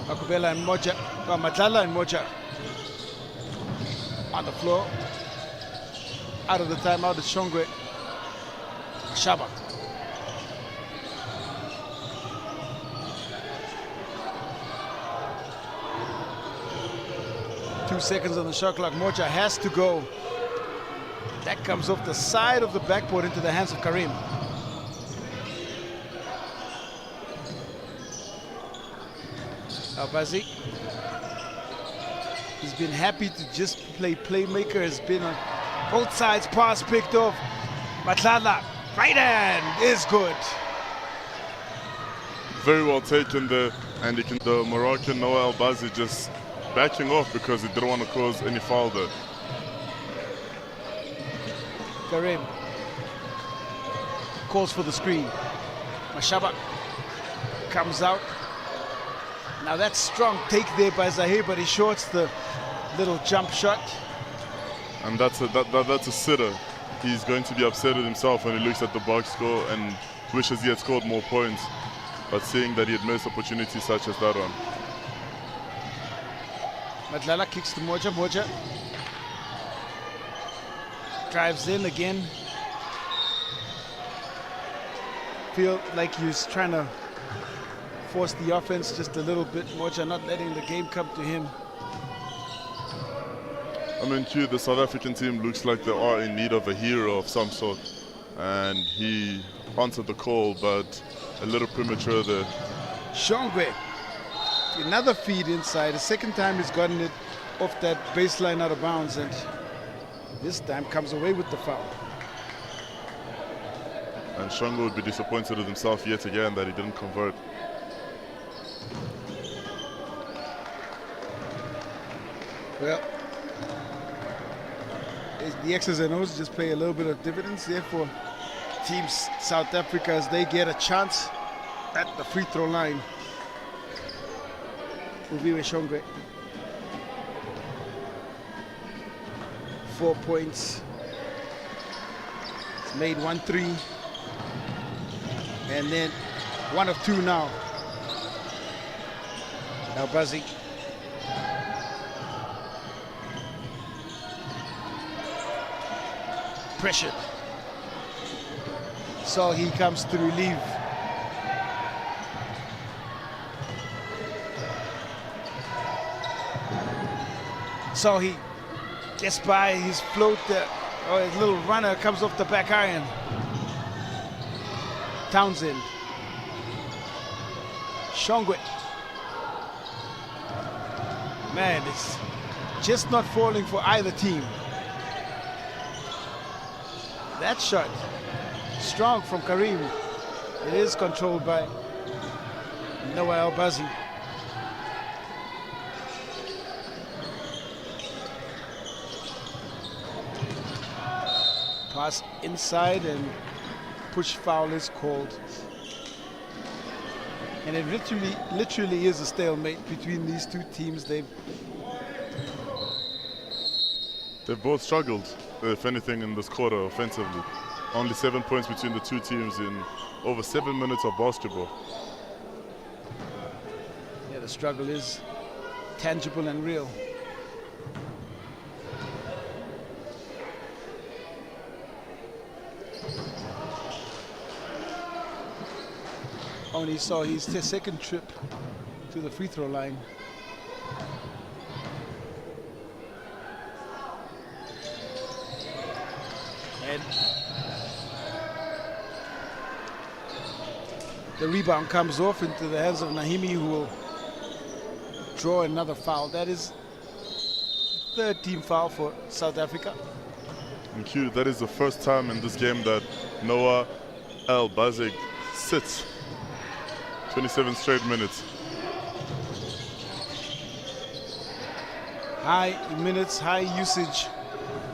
Makubela and Moja, Madlala and Moja on the floor. Out of the timeout is Shongwe Shaba. Seconds on the shot clock. Moja has to go. That comes off the side of the backboard into the hands of Karim. Albazi. He's been happy to just play playmaker. Has been on both sides. Pass picked off. Madlala. Right hand is good. Very well taken there. And the Moroccan Noah Albazi just backing off because he didn't want to cause any foul there. Karim calls for the screen. Mashaba comes out. Now that's strong take there by Zahir, but he shorts the little jump shot. And that's a sitter. He's going to be upset with himself when he looks at the box score and wishes he had scored more points. But seeing that he had missed opportunities such as that one. Madlala kicks to Moja. Moja drives in again. Feel like he's trying to force the offense just a little bit. Moja not letting the game come to him. I mean, Q, the South African team looks like they are in need of a hero of some sort. And he answered the call, but a little premature there. Shongwe. Another feed inside. The second time he's gotten it off that baseline out of bounds, and this time comes away with the foul. And Shongwe would be disappointed with himself yet again that he didn't convert. Well, the X's and O's just play a little bit of dividends there for teams South Africa as they get a chance at the free throw line. Uviwe Shongwe. 4 points. He's made 1 3. And then 1 of 2 now. Now Buzzy. Pressured. So he comes to relieve. So he gets by his float there. Oh, his little runner comes off the back iron. Townsend. Shongwe. Man, it's just not falling for either team. That shot, strong from Karim. It is controlled by Noah Albazi. Pass inside and push foul is called. And it literally is a stalemate between these two teams. They've both struggled, if anything, in this quarter offensively. Only 7 points between the two teams in over 7 minutes of basketball. Yeah, the struggle is tangible and real. Only saw his second trip to the free throw line. And the rebound comes off into the hands of Nahimi, who will draw another foul. That is third team foul for South Africa. And Q, that is the first time in this game that Noah Albazi sits 27 straight minutes. High minutes, high usage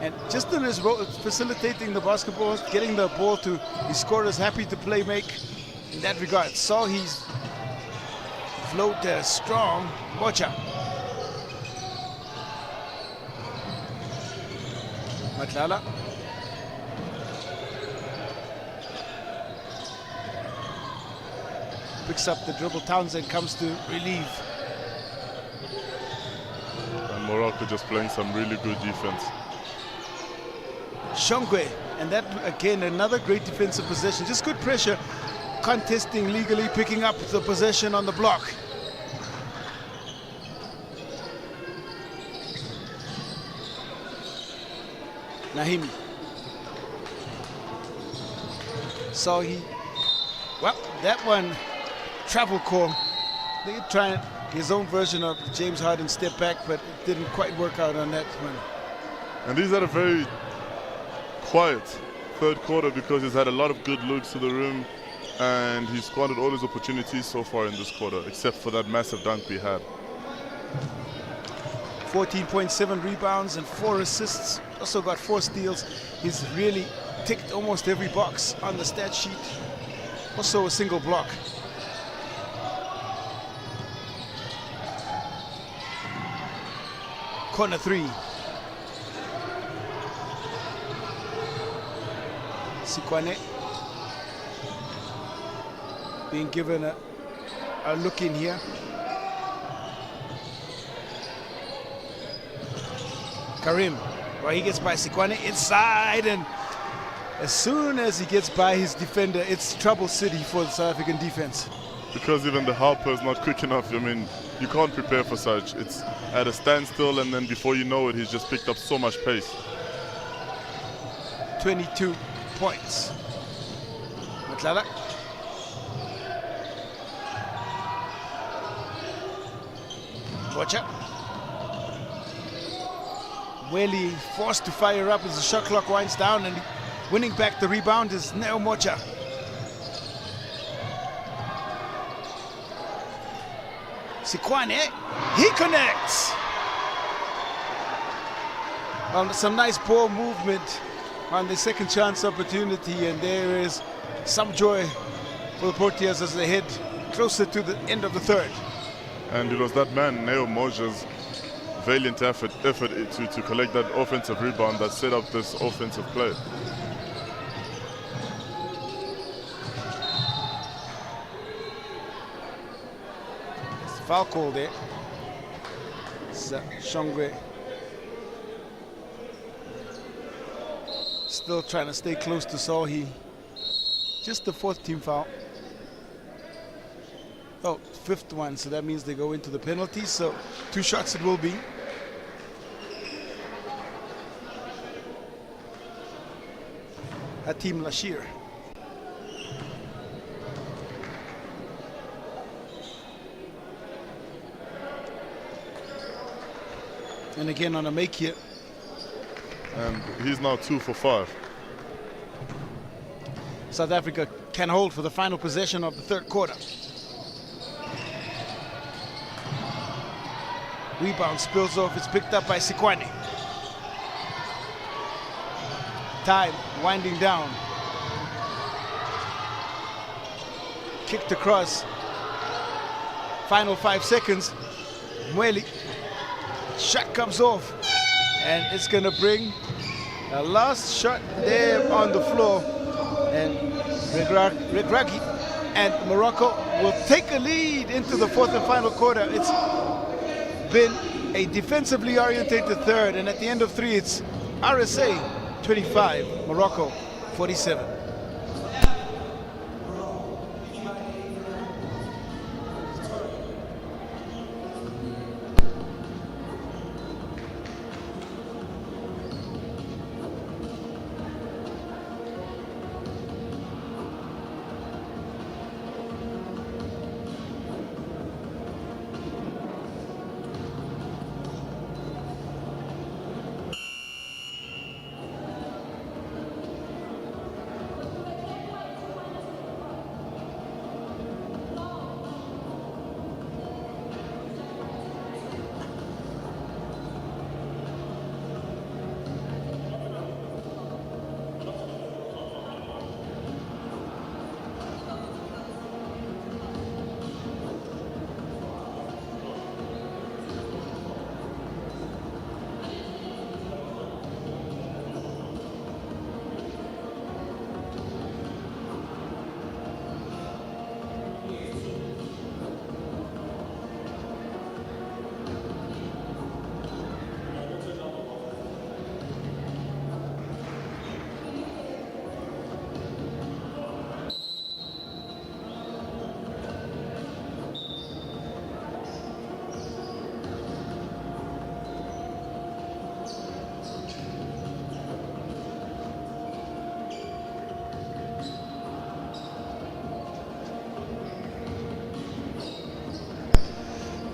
And just in his role, facilitating the basketball, getting the ball to his scorers, happy to play make in that regard. Saw he's float there, strong. Mocha. Matlala. Picks up the dribble. Townsend comes to relieve. And Morocco just playing some really good defense. Shongwe, and that again another great defensive possession. Just good pressure, contesting legally, picking up the possession on the block. Nahimi. So well, that one, travel call. They trying his own version of James Harden step back, but it didn't quite work out on that one. And he's had a very quiet third quarter because he's had a lot of good looks to the rim and he's squandered all his opportunities so far in this quarter, except for that massive dunk we had. 14.7 rebounds and 4 assists. Also got 4 steals. He's really ticked almost every box on the stat sheet. Also a single block. Corner 3. Sikwane being given a look in here. Karim, well, he gets by Sikwane inside, and as soon as he gets by his defender, it's trouble city for the South African defense. Because even the helper is not quick enough. I mean, you can't prepare for such. It's at a standstill, and then before you know it, he's just picked up so much pace. 22 points. Matlala. Watcha. Whaley forced to fire up as the shot clock winds down, and winning back the rebound is Neo Mocha. Sikwane, he connects. Some nice ball movement on the second chance opportunity, and there is some joy for the Proteas as they head closer to the end of the third. And it was that man, Neo Moja's valiant effort to collect that offensive rebound that set up this offensive play. It's a foul call there. Shongwe still trying to stay close to Sahi. Just the 4th team foul. Oh, 5th one, so that means they go into the penalties. So 2 shots it will be. Hatim Lashir. And again on a make here. And he's now 2 for 5. South Africa can hold for the final possession of the third quarter. Rebound spills off, it's picked up by Sikwane. Time winding down. Kicked across. Final 5 seconds. Mweli. Shot comes off. And it's going to bring a last shot there on the floor. And Regragui and Morocco will take a lead into the 4th and final quarter. It's been a defensively orientated third, and at the end of 3 it's RSA 25, Morocco 47.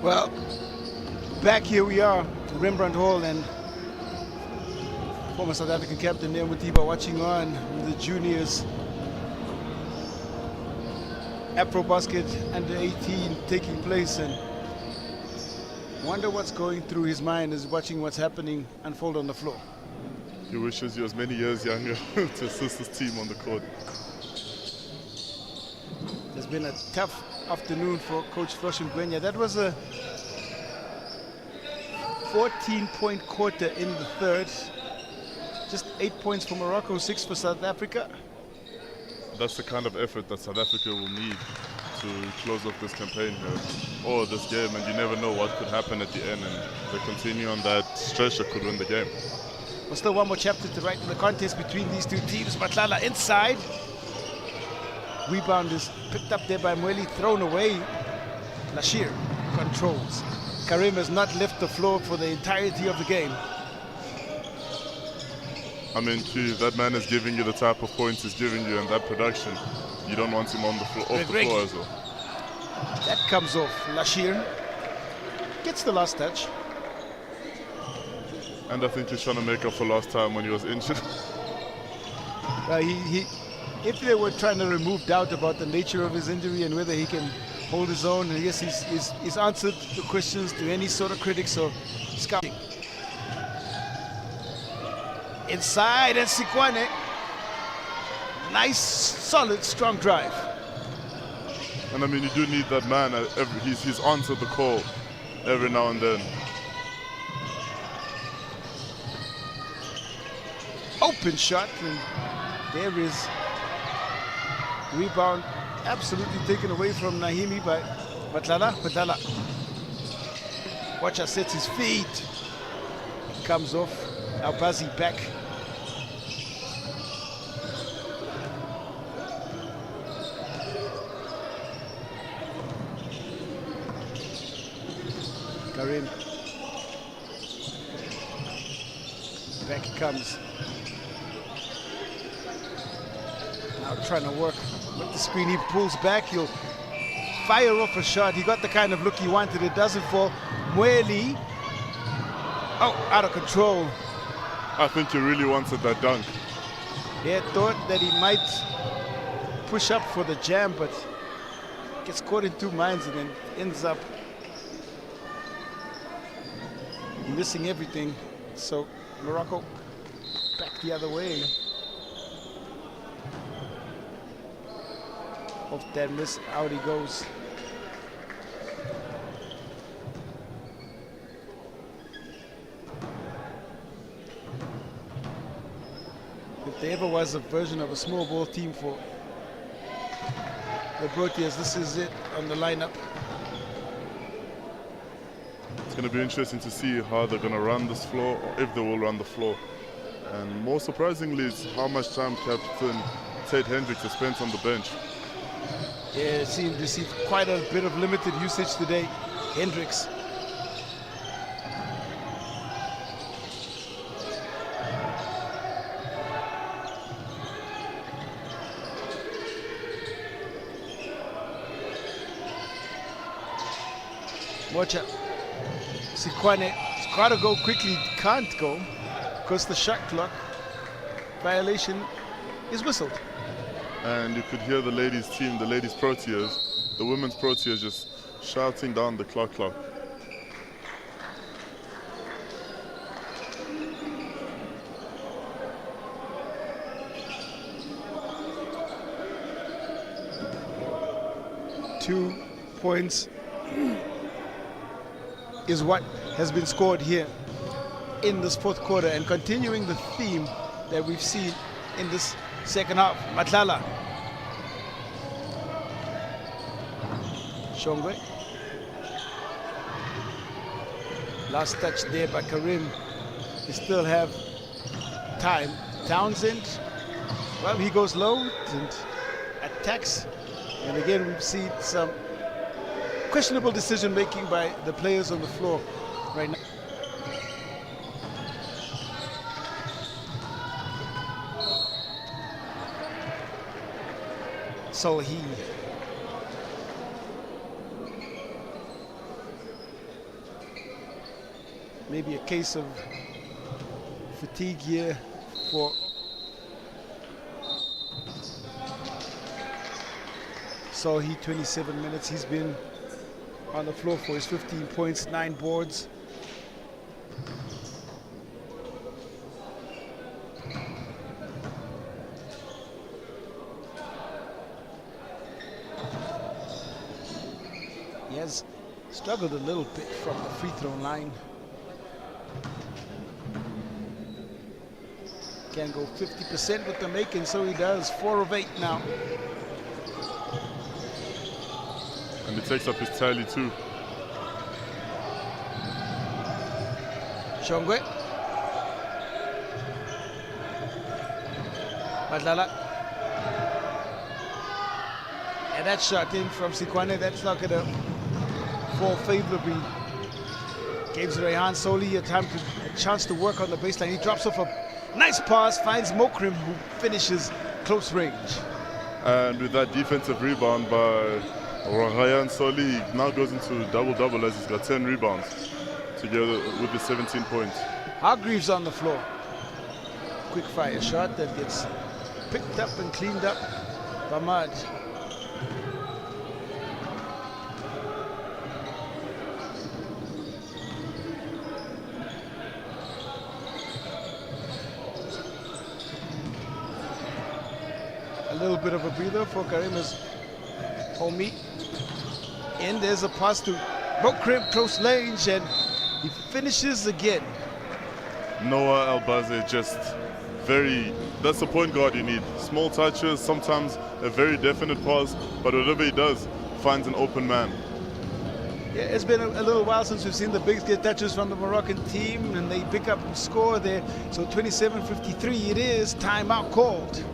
Well, back here we are, Rembrandt Hall, and former South African captain Neo Matiba watching on with the juniors. AfroBasket under 18 taking place, and wonder what's going through his mind as watching what's happening unfold on the floor. He wishes he was many years younger to assist his team on the court. It's been a tough afternoon for Coach Floshin Gwenya. That was a 14-point quarter in the third. Just 8 points for Morocco, 6 for South Africa. That's the kind of effort that South Africa will need to close off this campaign here, or this game, and you never know what could happen at the end, and they continue on that stretch that could win the game. Well, still one more chapter to write in the contest between these two teams. Matlala inside. Rebound is picked up there by Mweli, thrown away. Lashir controls. Karim has not left the floor for the entirety of the game. I mean, Q, that man is giving you the type of points he's giving you and that production. You don't want him on the floor, off the floor as well. That comes off. Lashir gets the last touch. And I think he's trying to make up for last time when he was injured. If they were trying to remove doubt about the nature of his injury and whether he can hold his own, I guess he's answered the questions to any sort of critics or scouting. Inside, and Sikwane. Nice, solid, strong drive. And I mean, you do need that man. He's answered the call every now and then. Open shot, and there is rebound absolutely taken away from Nahimi by Matlala. Watcha sets his feet. Comes off. Albazi back. Karim. Back he comes. Now trying to work with the screen. He pulls back. He'll fire off a shot. He got the kind of look he wanted. It doesn't fall. Mweli. Oh, out of control. I think he really wanted that dunk. He had thought that he might push up for the jam, but gets caught in two minds and then ends up missing everything. So Morocco back the other way. Off that miss, out he goes. If there ever was a version of a small ball team for the Proteas, this is it on the lineup. It's going to be interesting to see how they're going to run this floor, or if they will run the floor. And more surprisingly is how much time Captain Tate Hendricks has spent on the bench. Yeah, it seemed to receive quite a bit of limited usage today. Hendricks. Watch out. Sikwane has got to go quickly, can't go because the shot clock violation is whistled. And you could hear the ladies' team, the ladies' Proteas, the women's Proteas just shouting down the clock. Two points is what has been scored here in this fourth quarter, and continuing the theme that we've seen in this second half. Matlala. Shongwe. Last touch there by Karim. They still have time. Townsend, well, he goes low and attacks. And again, we've seen some questionable decision making by the players on the floor right now. Salhi. maybe a case of fatigue here for Sahi. 27 minutes he's been on the floor for his 15 points, 9 boards. He has struggled a little bit from the free throw line. Can go 50% with the make, and so he does. 4 of 8 now. And he takes up his tally too. Shongwe. Badlala. And that shot in from Sikwane, that's not gonna fall favorably. Gives Rehan Soli a chance to work on the baseline. He drops off a nice pass, finds Mokrim, who finishes close range. And with that defensive rebound by Rehan Soli, now goes into double-double as he's got 10 rebounds together with the 17 points. Hargreaves on the floor. Quick fire shot that gets picked up and cleaned up by Mad. A little bit of a breather for Karim's homie. And there's a pass to Mokrim, close range, and he finishes again. Noah Albaze just that's the point guard you need. Small touches, sometimes a very definite pass, but whatever he does, finds an open man. Yeah, it's been a little while since we've seen the big touches from the Moroccan team, and they pick up and score there. So 27-53 it is, timeout called.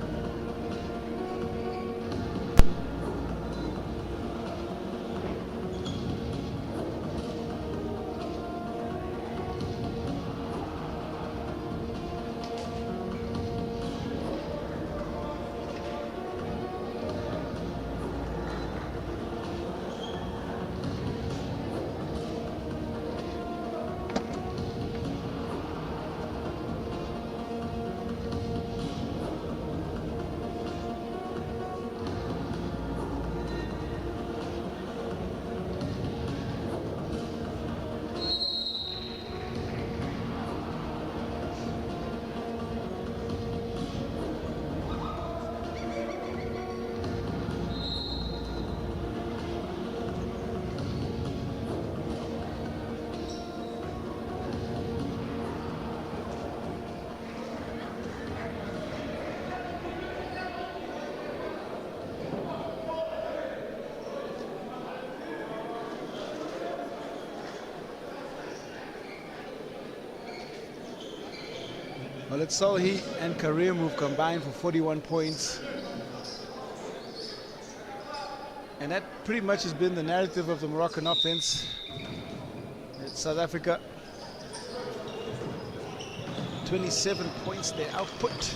Well, it's Sahi and Karim who've combined for 41 points. And that pretty much has been the narrative of the Moroccan offense. It's South Africa. 27 points their output.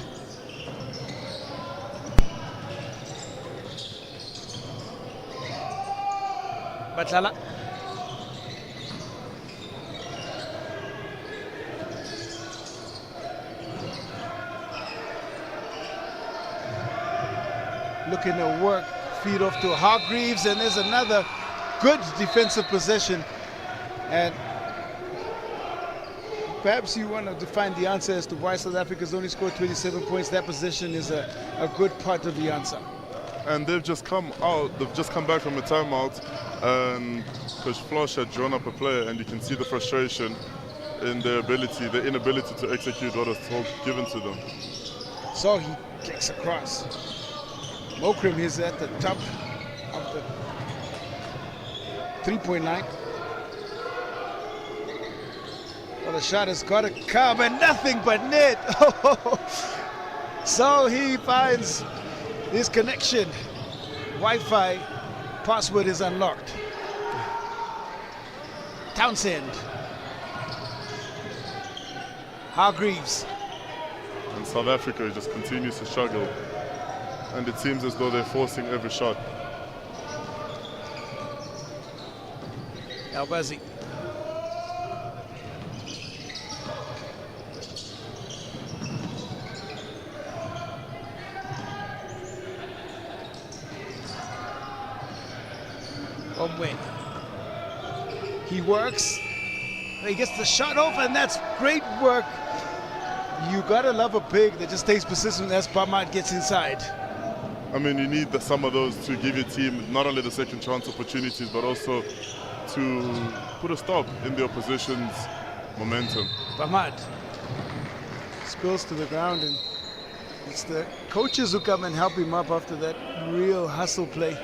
Batlala. Looking to work, feed off to Hargreaves, and there's another good defensive possession. And perhaps you want to find the answer as to why South Africa's only scored 27 points. That possession is a good part of the answer. And they've just come back from a timeout, and Coach Flosh had drawn up a player, and you can see the frustration in their inability to execute what was given to them. So he kicks across. Mokrim is at the top of the 3-point line. Well, the shot has got to come, and nothing but net. So he finds his connection. Wi-Fi password is unlocked. Townsend. Hargreaves. And South Africa just continues to struggle. And it seems as though they're forcing every shot. Albazi. Omwe. He works. He gets the shot off, and that's great work. You gotta love a big that just stays persistent as Bamad gets inside. I mean, you need some of those to give your team not only the second chance opportunities, but also to put a stop in the opposition's momentum. Bamad spills to the ground, and it's the coaches who come and help him up after that real hustle play.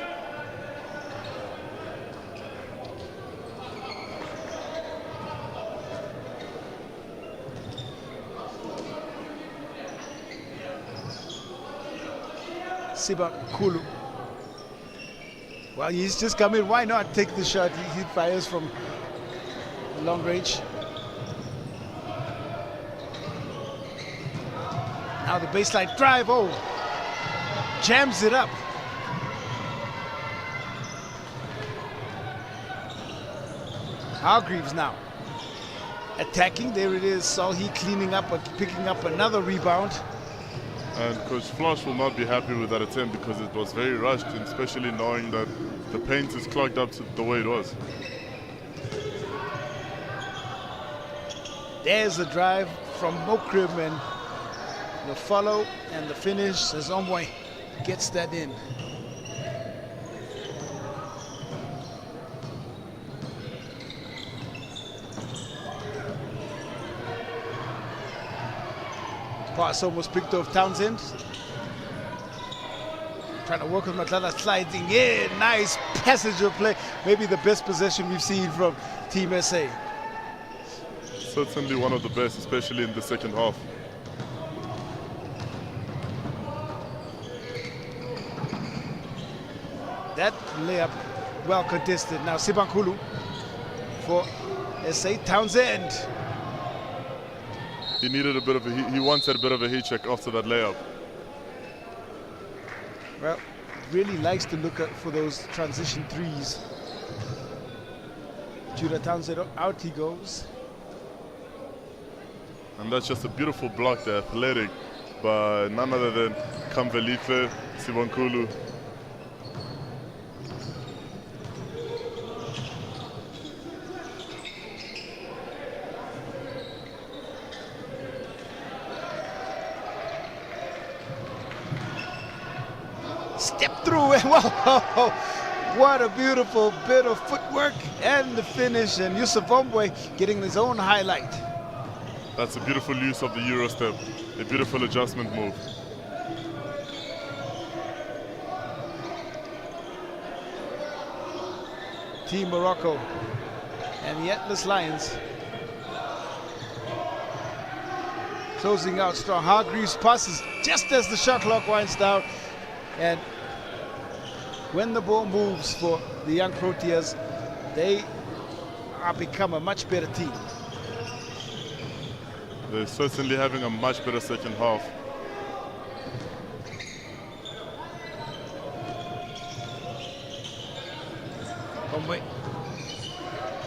Siba Kulu. Well, he's just come in. Why not take the shot? He fires from long range. Now the baseline drive. Oh, jams it up. Hargreaves now attacking. There it is. Salhi cleaning up and picking up another rebound. And Coach Flosh will not be happy with that attempt because it was very rushed, and especially knowing that the paint is clogged up to the way it was. There's the drive from Mokrib, and the follow and the finish as Omwe gets that in. Pass almost picked off Townsend. Trying to work with Matlala, sliding in. Nice passage of play. Maybe the best possession we've seen from Team SA. Certainly one of the best, especially in the second half. That layup well contested. Now Sibankulu for SA. Townsend. He needed a bit of he wanted a bit of a heat check after that layup. Well, really likes to look for those transition threes. Judah Townsend, out he goes. And that's just a beautiful block there, athletic, by none other than Kamvelife Sibankulu. Step through, and whoa, what a beautiful bit of footwork and the finish, and Yusuf Omwe getting his own highlight. That's a beautiful use of the Euro step, a beautiful adjustment move. Team Morocco and the Atlas Lions closing out strong. Hargreaves passes just as the shot clock winds down, and when the ball moves for the young Proteas, they are become a much better team. They're certainly having a much better second half. Omwe,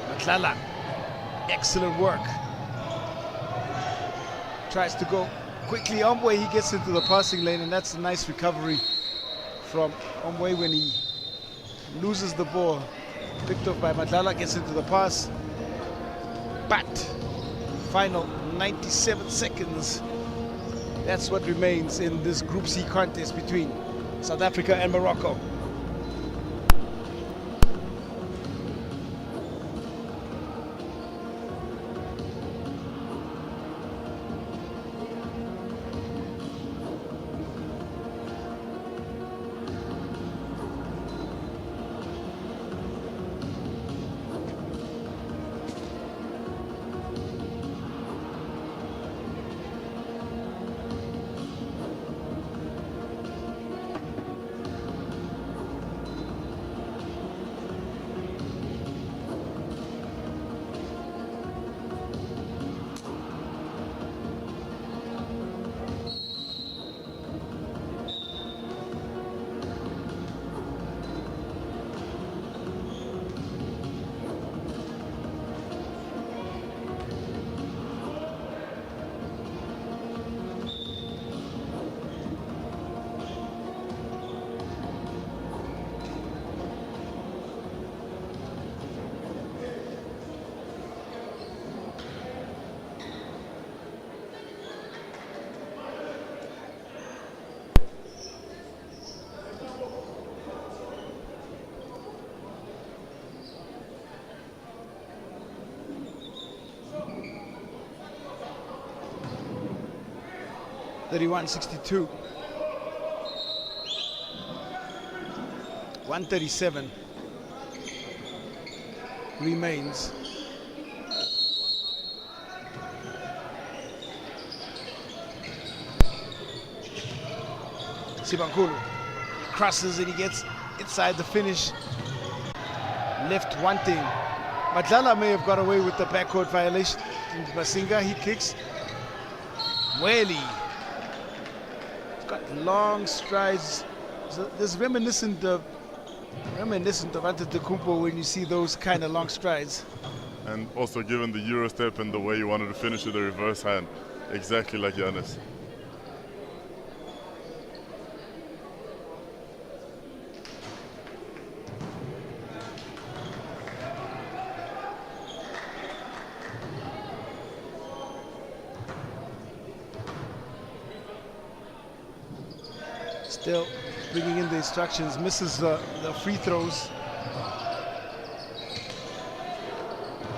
Matlala, excellent work. Tries to go quickly. Omwe, he gets into the passing lane, and that's a nice recovery from Omwe when he loses the ball. Picked up by Matlala, gets into the pass. But final 97 seconds. That's what remains in this Group C contest between South Africa and Morocco. 31-62. 137 remains. Sibankulu crosses and he gets inside the finish. Left wanting. Madlala may have got away with the backcourt violation. Masinga, he kicks. Mweli. He's got long strides. So this reminiscent of Antetokounmpo when you see those kind of long strides. And also given the Euro step and the way you wanted to finish with a reverse hand, exactly like Giannis. Still bringing in the instructions, misses the free throws.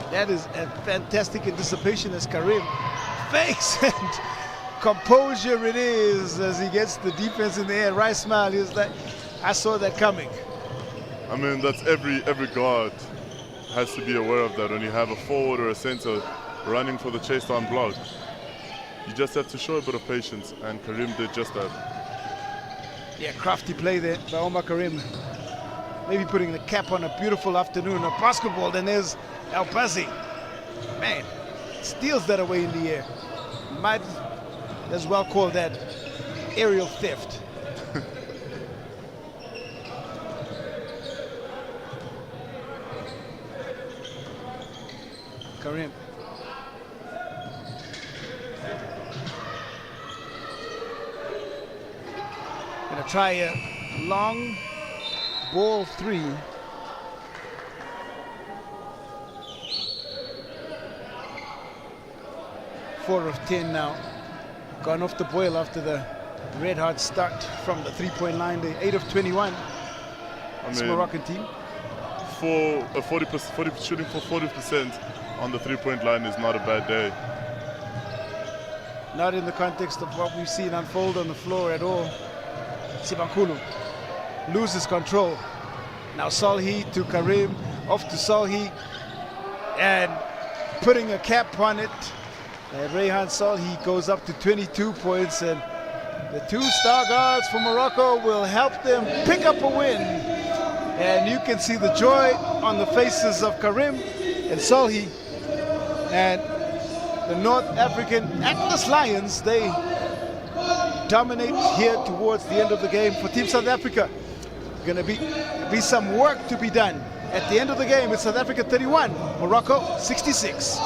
That is a fantastic anticipation as Karim fakes and composure it is as he gets the defense in the air. Right smile, he was like, I saw that coming. I mean, that's every guard has to be aware of that when you have a forward or a center running for the chase down block. You just have to show a bit of patience, and Karim did just that. Yeah, crafty play there by Omar Karim. Maybe putting the cap on a beautiful afternoon of basketball. Then there's El Bazi. Man, steals that away in the air. Might as well call that aerial theft. Karim. Gonna try a long ball three. Four of 10 now. Gone off the boil after the red hot start from the three-point line. The 8 of 21. It's a Moroccan team. For a 40% shooting for 40% on the three-point line is not a bad day. Not in the context of what we've seen unfold on the floor at all. Sibankulu loses control. Now Salhi to Karim, off to Salhi, and putting a cap on it. And Rehan Salhi goes up to 22 points, and the two star guards for Morocco will help them pick up a win. And you can see the joy on the faces of Karim and Salhi. And the North African Atlas Lions, they dominate here towards the end of the game. For Team South Africa, going to be some work to be done. At the end of the game, it's South Africa 31, Morocco 66.